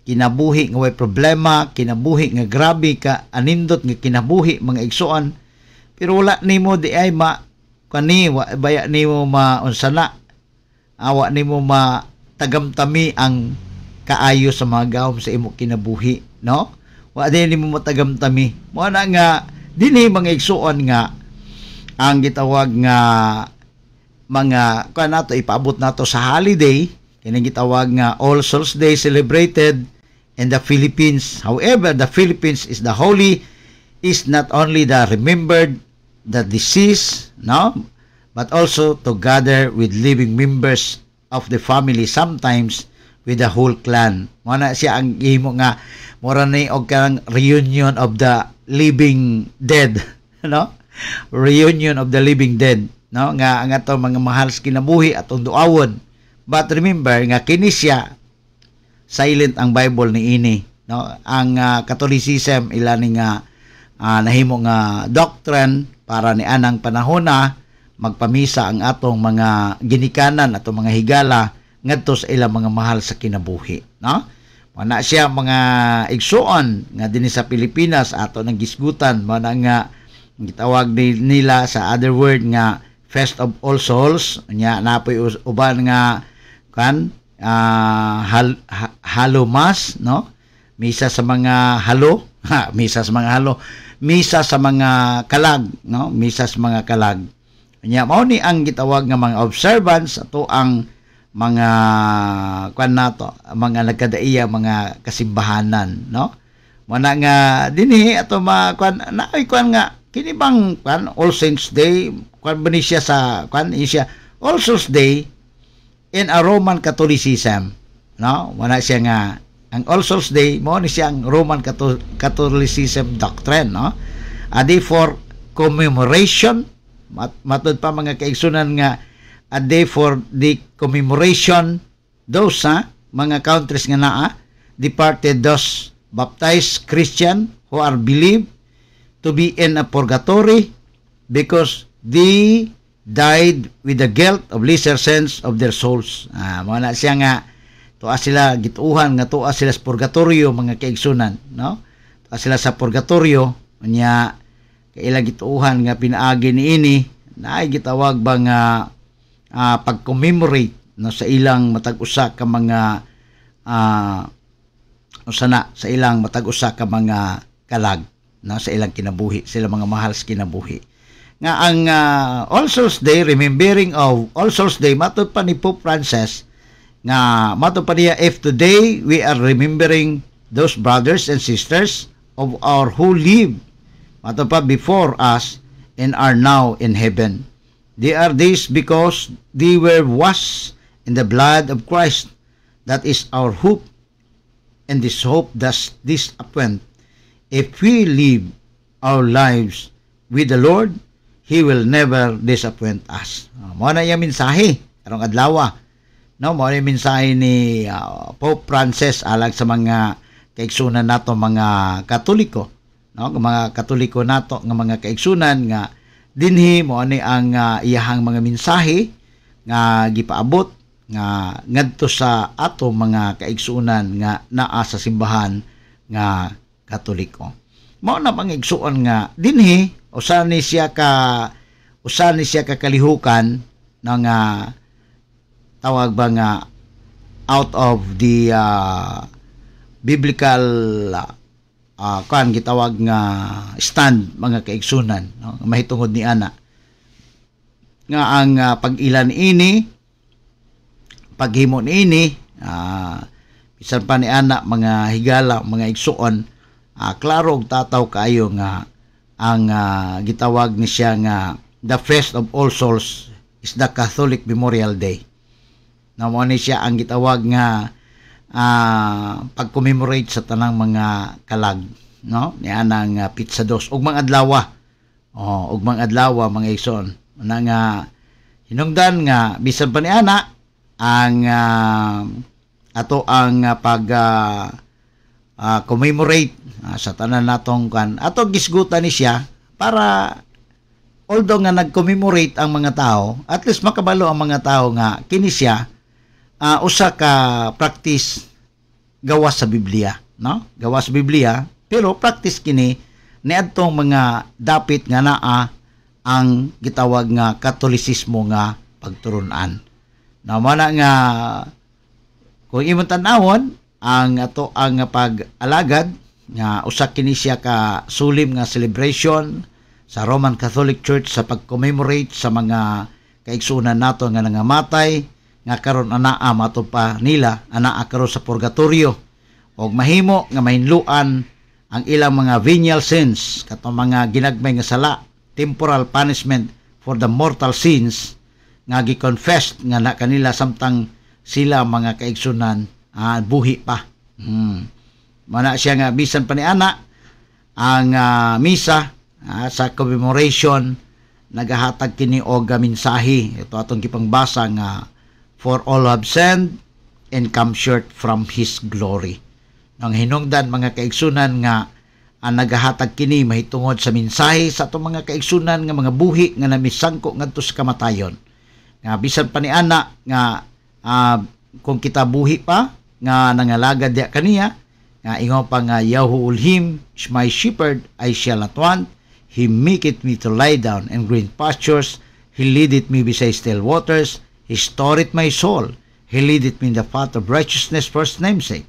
kinabuhi nga way problema, kinabuhi nga grabe ka, anindot nga kinabuhi mga igsuon. Pero wala nimo di ay baya nimo maunsana. Awa nimo matagamtami ang kaayo sa mga gahom sa imo kinabuhi, no? Wa din mo matagamtami. Mo na nga dinhi mga igsuon nga ang gitawag nga mga nato ipaabot nato sa holiday, kining gitawag nga All Souls Day celebrated in the Philippines. However, the Philippines is the holy is not only the remembered the deceased, no? But also to gather with living members of the family, sometimes with the whole clan. Mao na siya ang gihimo nga mura ni og kang reunion of the living dead, no? Reunion of the living dead, no? Nga ang ato mga mahal sa kinabuhi atong duawon. But remember nga kini siya silent ang Bible ni ini, no? Ang Catholicism ilani nga nahimo nga doctrine para ni anang panahon na magpamisa ang atong mga ginikanan, atong mga higala ngadto sa ilang mga mahal sa kinabuhi, no? Mana siya mga igsuon nga dinhi sa Pilipinas ato nang gisgutan, mana nga gitawag nila sa other word nga Feast of All Souls, nya napoy uban nga kan halo mass, no? Misa sa mga halo, misa sa mga halo, misa sa mga kalag, no? Misa sa mga kalag. Nya mao ni ang gitawag nga mga observance ato ang mga kwan nato, mga nagkadaiya mga kasimbahanan, no? Mana nga dinhi ato kwan naay kwan nga kini bang kwan All Saints Day, kwan ba ni siya sa kwan siya All Souls Day in a Roman Catholicism, no? Mana siya nga ang All Souls Day mo ni siya ang Roman Catholicism doctrine, no? Adi for commemoration, matud pa mga kaigsunan nga a day for the commemoration those mga countries nga naa departed, those baptized Christian who are believed to be in a purgatory because they died with the guilt of lesser sins of their souls. Mao na siya nga tuwa sila gituuhan nga tuwa sila sa purgatorio mga kaigsunan, no? Tuwa sila sa purgatorio nya kaila gituuhan nga pinaagi niini naay gitawag ba nga pag-commemorate, no, sa ilang matag-usa ka mga sa ilang matag-usa ka mga kalag, no, sa ilang kinabuhi, sila mga mahal sa kinabuhi. Nga ang All Souls Day, remembering of All Souls Day, matud pa ni Pope Francis nga matud pa niya, if today we are remembering those brothers and sisters of our who live matud pa before us and are now in heaven. They are this because they were washed in the blood of Christ. That is our hope, and this hope does disappoint. If we live our lives with the Lord, He will never disappoint us. Mao na yung mensahe karong adlaw, no? Mao na yung mensahe ni Pope Francis alang sa mga kaigsunan nato mga Katoliko, no? Mga Katoliko nato nga mga kaigsunan nga dinhi mo ani ang iyahang mga mensahe nga gipaabot nga ngadto sa ato mga kaigsunan nga naa sa simbahan nga Katoliko. Mao na pang igsuon nga dinhi usa ni siya ka kalihukan nga tawag ba nga out of the biblical kan gitawag nga stand mga kaigsunan, no? Mahitungod ni ana nga ang pag-ilan ini paghimo niini bisan pa ni ana mga higala mga igsuon klaro og tataw kaayo nga ang gitawag ni siya nga the Feast of All Souls is the Catholic Memorial Day. Na mo ni siya ang gitawag nga pag-commemorate sa tanang mga kalag, no? Ni anang pizza dos ug mga adlaw. Ug mga adlaw mga igsoon. Ana nga hinungdan nga bisan pa ni ana ang ato ang pag commemorate sa tanan natong kan. Ato gisgutan ni siya para although nga nag-commemorate ang mga tao, at least makabalo ang mga tao nga kini siya usa ka practice gawas sa Biblia, no? Gawas sa Biblia, pero practice kini niadtong mga dapit nga naa ang gitawag nga Katolisismo nga pagturunan. Na mana nga kung imong tan-awon ang ato ang pag-alagad nga usa kini siya ka sulim nga celebration sa Roman Catholic Church sa pag-commemorate sa mga kaigsunan nato nga nangamatay nga karon anaa mato pa nila anaa karon sa purgatorio og mahimo nga mahinluan ang ilang mga venial sins katong mga ginagmay nga sala, temporal punishment for the mortal sins nga gi-confess nga na kanila samtang sila mga kaigsunan buhi pa. Mana siya nga bisan pa ni ana ang misa sa commemoration nagahatag kini og mensahe. Ito atong gipangbasa nga for all have sinned and come short from His glory. Ang hinungdan mga kaigsunan nga ang nagahatag kini mahitungod sa mensahe sa atong mga kaigsunan nga mga buhi nga namisangko ngadto sa kamatayon. Nga bisan pa ni ana nga kung kita buhi pa nga nangalagad diya kaniya nga ingon pa nga Yahuulhim is my shepherd, I shall not want. He maketh me to lie down in green pastures. He leadeth me beside still waters. He restoreth my soul. He leadeth me in the path of righteousness for His name's sake.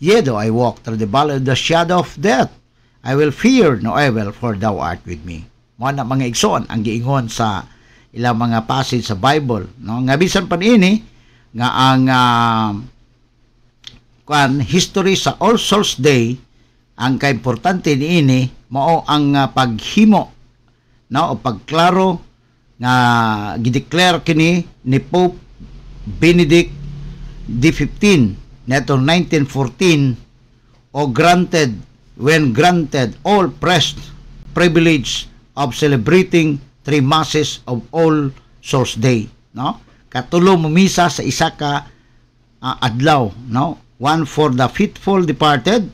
Yea, though I walk through the valley of the shadow of death, I will fear no evil, for Thou art with me. Mo na mga igsoon ang giingon sa ilang mga passage sa Bible, no? Nga bisan pa niini nga ang history sa All Souls Day, ang kaimportante niini mao ang paghimo, no, o pagklaro nga gideclare kini ni Pope Benedict XV netong 1914 o granted all privilege of celebrating 3 masses of All Souls Day, no? Katulo mo misa sa isa ka adlaw, no? One for the faithful departed,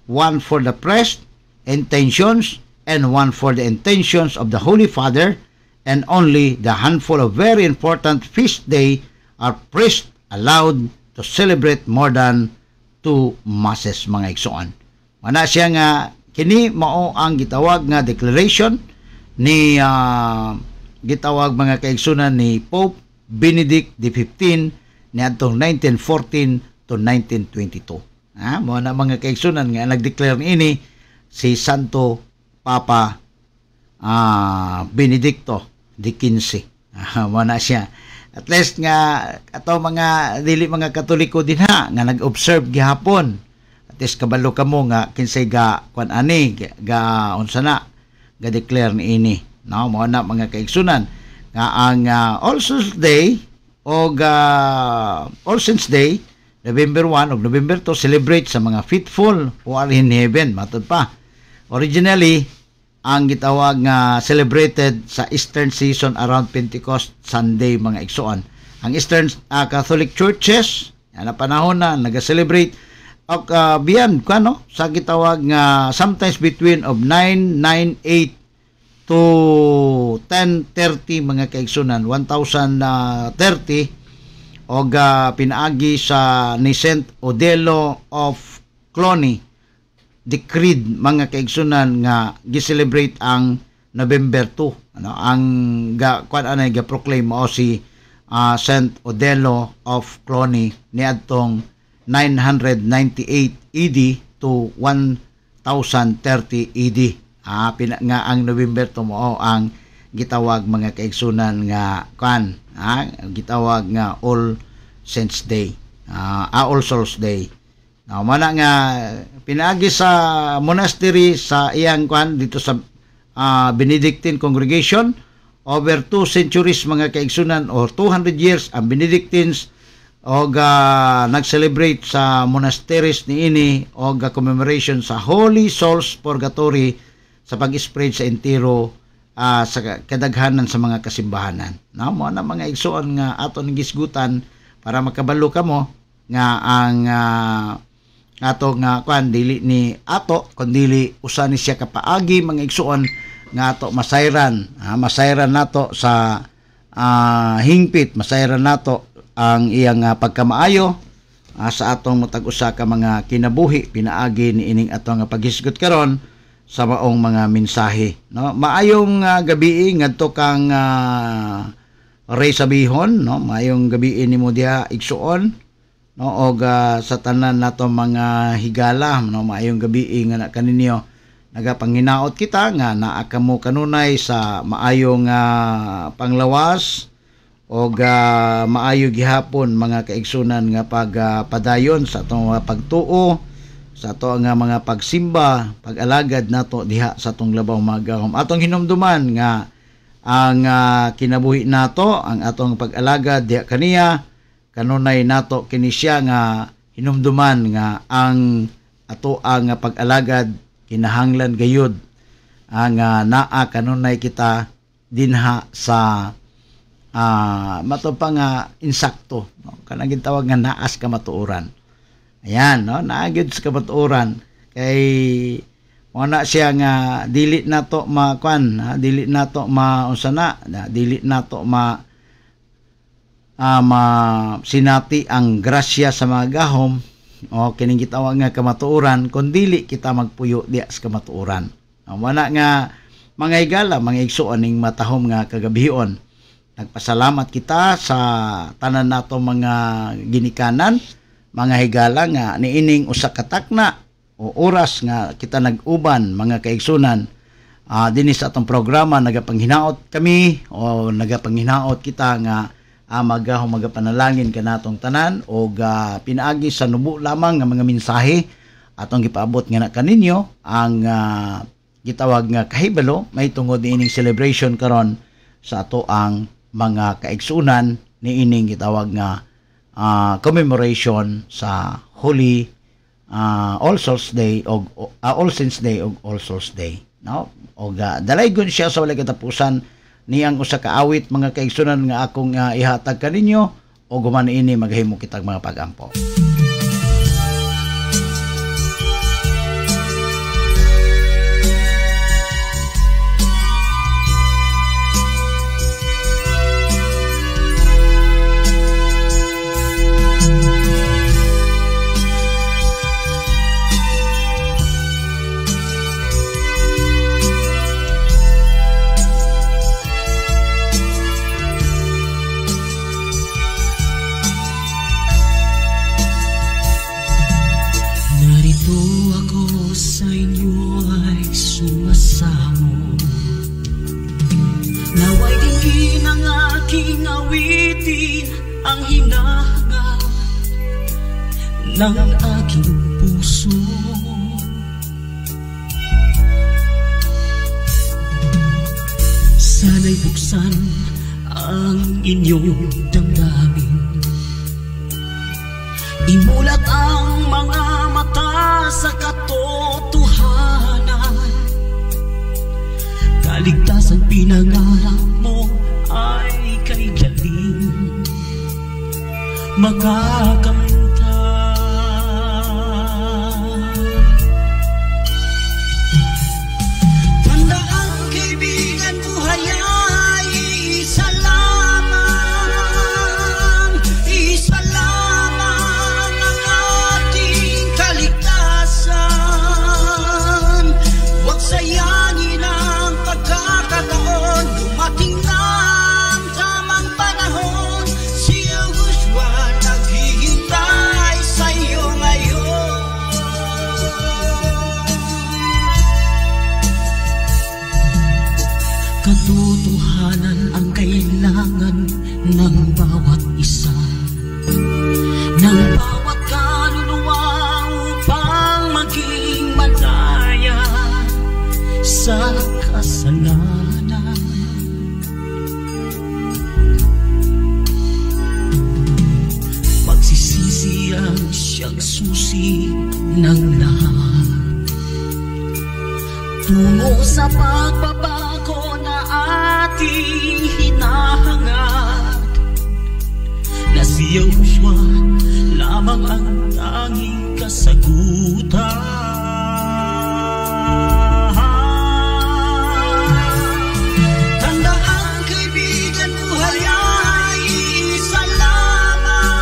one for the pressed intentions, and one for the intentions of the Holy Father, and only the handful of very important feast day are priests allowed to celebrate more than 2 masses, mga igsoon. Mana siya nga kini mao ang gitawag nga declaration ni gitawag mga kaigsunan ni Pope Benedict XV niadtong 1914 to 1922. Mao na mga kaigsunan nga nagdeclare niini si Santo Papa Benedicto XV. Mao na siya. At least nga ato mga dili mga Katoliko dinha nga nag-observe gihapon. At least kabalo kamo nga kinsay ga kuan ani ga unsa na ga declare niini, no? Mao na mga kaigsunan nga ang All Souls Day o All Saints Day November 1 ug November 2 celebrate sa mga faithful who are in heaven. Matud pa, originally ang gitawag nga celebrated sa Eastern season around Pentecost Sunday, mga igsoon. Ang Eastern Catholic churches na panahon na naga-celebrate og beyond kano sa gitawag nga sometimes between of 998 to 1030, mga kaigsunan, 1030 og pinaagi sa ni Saint Odilo of Cluny decreed, mga kaigsunan, nga gi-celebrate ang November 2, ano ang kuan anay ga-proclaim o si Saint Odilo of Cluny niadtong 998 AD to 1030 AD. Nga ang November 2 mo ang gitawag, mga kaigsunan, nga kuan gitawag nga All Saints Day, All Souls Day. Mana nga pinaagi sa monastery sa iyang kuan dito sa Benedictine congregation, over 2 centuries, mga kaigsunan, or 200 years ang Benedictines og nag-celebrate sa monasteries niini og commemoration sa Holy Souls Purgatory sa pag-spread sa entero sa kadaghanan sa mga kasimbahanan. Mo na mga igsoon nga aton gisgutan para makabalo kamo nga ang ato nga kuan dili ni ato kundi usa ni siya kapaagi, mga igsoon, nga ato masayran nato sa hingpit, masayran nato ang iyang pagkamaayo sa atong matag usa ka mga kinabuhi pinaagi ni ining ato nga paghisgot karon sa maong mga mensahe, no? Maayong gabi ngadto kang Ray Sabihon, no? Maayong gabi nimo diha igsuon, no, og sa tanan nato mga higala, no, maayong gabi nga kaninyo nagapanginaot kita nga naa kamo kanunay sa maayong panglawas og maayo gihapon, mga kaigsunan, nga pagpadayon sa atong pagtuo, sa ato nga mga pagsimba, pag-alagad nato diha sa atong labaw magahom. Atong hinumduman nga ang kinabuhi nato, ang atong pag-alagad diha kaniya kanunay nato kini siya nga hinumduman nga ang ato ang pag-alagad kinahanglan gayud ang naa kanunay kita dinha sa mato pa nga insakto, no? Kanang gitawag nga naas kamatuoran. Ayan, no? Naagid sa kamatuoran kay wala siya nga dili nato makuan, dili nato maunsana, dili nato sinati ang grasya sa mga gahom o kining gitawag nga kamatuoran kun dili kita magpuyo diya sa kamatuoran. Wala nga mga higala, mga igsuon ning matahom nga kagabihon. Nagpasalamat kita sa tanan nato mga ginikanan, mga higala nga niining usa ka takna o oras nga kita nag-uban mga kaigsunan. Dinhi sa atong programa nagapanghinaot kami o nagapanghinaot kita nga magapanalangin kanatong tanan o pinaagi sa nubo lamang nga mga mensahe atong gipaabot nga na kaninyo ang gitawag nga kahibalo may tungod niining celebration karon sa ato ang mga kaigsunan niining gitawag nga commemoration sa Holy All Souls Day o All Saints Day o All Souls Day, no? O dalaygon siya sa walay katapusan niyang usa ka awit mga kaigsunan nga akong ihatag kaninyo o guman ini maghimo kitag mga pagampo. Ang hinahangad ng aking puso, sana'y buksan ang inyong damdamin, imulat ang mga mata sa katotohanan. Kaligtasan pinangarap mo ay kay galing makakamta. Tandaan kaibigan, buhay ay isa lamang, isa lamang ang ating kaligtasan. Huwag sayangin ang pagkakataon, dumating na ang tamang panahon. Si Joshua naghihintay sa iyo ngayon. Katotohanan ang kailangan ng bawat isa, ng bawat kaluluwa upang maging malaya sa kasalanan. Magsisisi ang siyang susi ng lahat tungo sa pagbabago na ating hinahangad, na si Joshua lamang ang tanging kasagutan. Tandaan kaibigan, buhay ay isa lamang,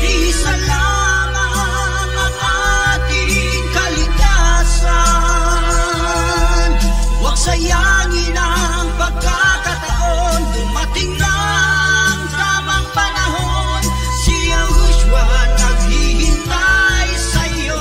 isa lamang ang ating kaligtasan. Huwag sayangin ang pagkakataon, dumating na ang tamang panahon. Si Joshua naghihintay sa iyo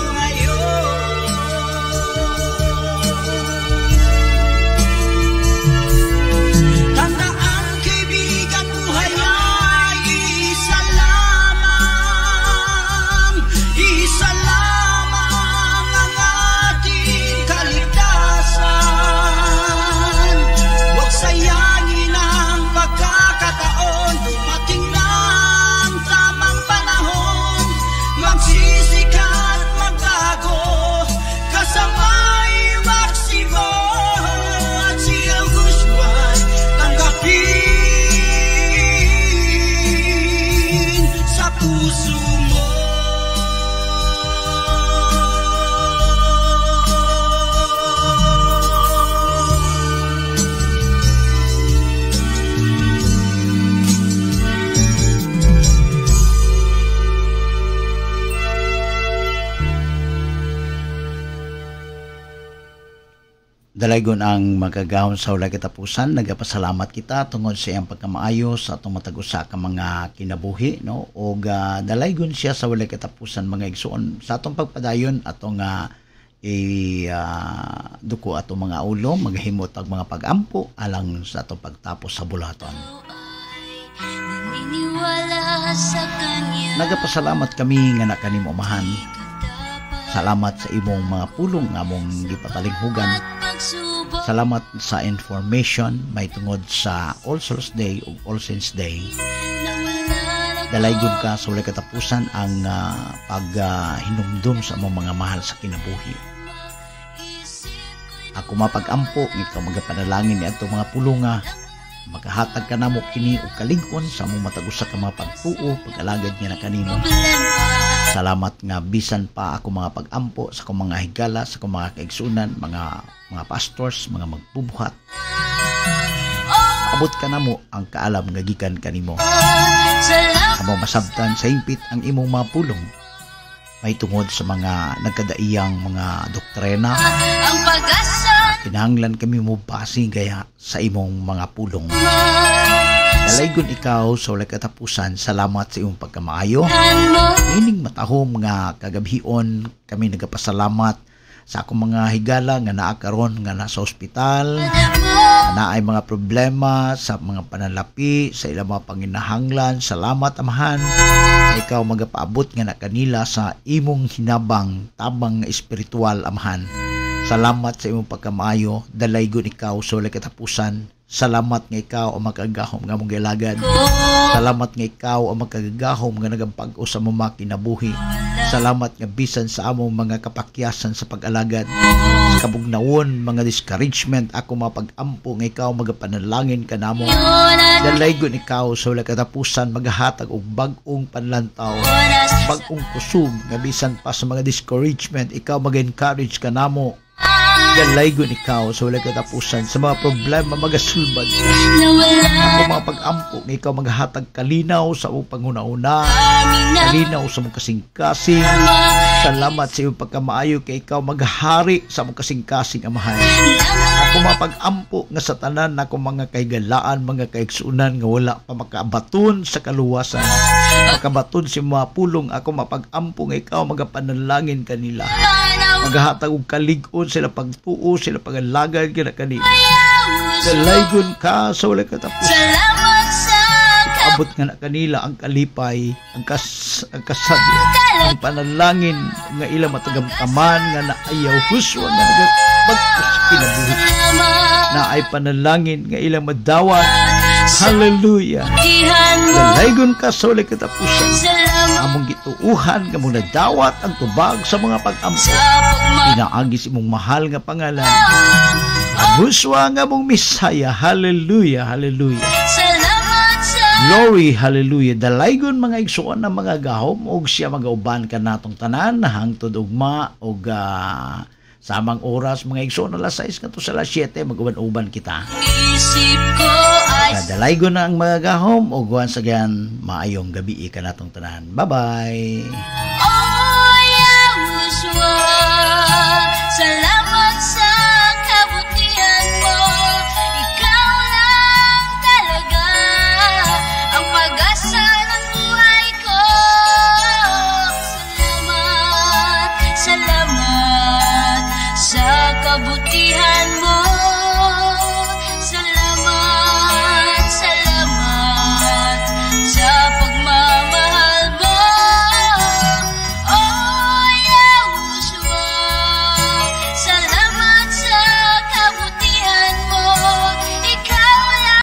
Dalaygon ang magagahom sa walay katapusan. Nagapasalamat kita tungod sa iyang pagkamaayo sa atong matag usa ka mga kinabuhi, no? O dalaygon siya sa walay katapusan mga igsoon sa atong pagpadayon atong duko atong mga ulo, maghimot ang mga pagampo alang sa atong pagtapos sa bulaton. Nagapasalamat kami nga nakanimo mahan. Salamat sa imong mga pulong nga mong gipatalinghugan. Salamat sa information may tungod sa All Souls Day ug All Saints Day. Dalaygon ka sa walay katapusan ang paghinumdum sa among mga mahal sa kinabuhi. Ako mapag-ampo ikaw magapanalangin ni adto mga pulonga. Makahatag ka namo kini og kalig-on sa among matag usa ka mga pagtuo pag-alagad nga nakanimo. Salamat nga bisan pa ako mga pag-ampo sa akong mga higala, sa akong mga kaigsunan, mga pastors, mga magbubuhat. Abot ka namo ang kaalam nga gikan kanimo. Amo masabtan sa hingpit ang imong mga pulong. May tungod sa mga nagkadaiyang mga doktrina. Kinahanglan kami mo base gaya sa imong mga pulong. Dalaygon ikaw sa walay katapusan. Salamat sa imong pagkamaayo. Ining matahom nga kagabhion kami nagapasalamat sa akong mga higala nga naa karon nga nasa ospital, na ay mga problema sa mga panalapi sa ilang mga panginahanglan. Salamat amahan ikaw magapaabot nga na kanila sa imong hinabang tabang nga espiritual amahan. Salamat sa imong pagkamaayo. Dalaygon ikaw sa walay katapusan. Salamat nga ikaw ang makagahom nga mong gilagad. Salamat nga ikaw ang makagahom nga nagampag-o sa mga kinabuhi. Salamat nga bisan sa among mga kapakyasan sa pag-alagad. Sa kabugnawon, mga discouragement, ako mapag-ampo nga ikaw magapanalangin ka namo. Dalaygon ikaw sa walay katapusan magahatag og bag-ong panlantaw, bag-ong kusog nga bisan pa sa mga discouragement, ikaw mag-encourage ka namo. Dalaygon ikaw sa walay katapusan sa mga problema magasulbad. Ako mapag-ampo nga ikaw maghatag kalinaw sa iyong panguna-una, kalinaw sa mong kasing-kasing. Salamat sa iyong pagkamaayo kay ikaw maghari sa mong kasing-kasing amahan. Ako mapag-ampo nga sa tanan na akong mga kaigalaan, mga kaigsunan nga wala pa makabaton sa kaluwasan, makabaton sa mga pulong. Ako mapag-ampo nga ikaw magapanalangin kanila, maghatag og kalig-on sila pagtuo, sila pagalagad kina kanila. Dalaygon ka sa walay katapusan. Abot nga na kanila ang kalipay, ang kasadya, ang panalangin nga ilang matagamtaman nga naayaw huswa nga nagabagpos kinabuhi, na ay panalangin nga ilang madawat. Hallelujah. Dalaygon ka sa walay katapusan. Among gituuhan nga mong nadawat ang tubag sa mga pag-ampo. Pinaagis imong mahal nga pangalan. Huswa nga mong Misaya. Hallelujah. Hallelujah. Glory, hallelujah. Dalaygon mga igsuon na mga gahom og siya magauban ka natong tanan hangtod ugma og samang oras mga igsoon alas 6 kanto sa alas 7 mag-uban-uban kita. Dalaygon na ang mga gahom og once again maayong gabi ka natong tanan. Bye-bye.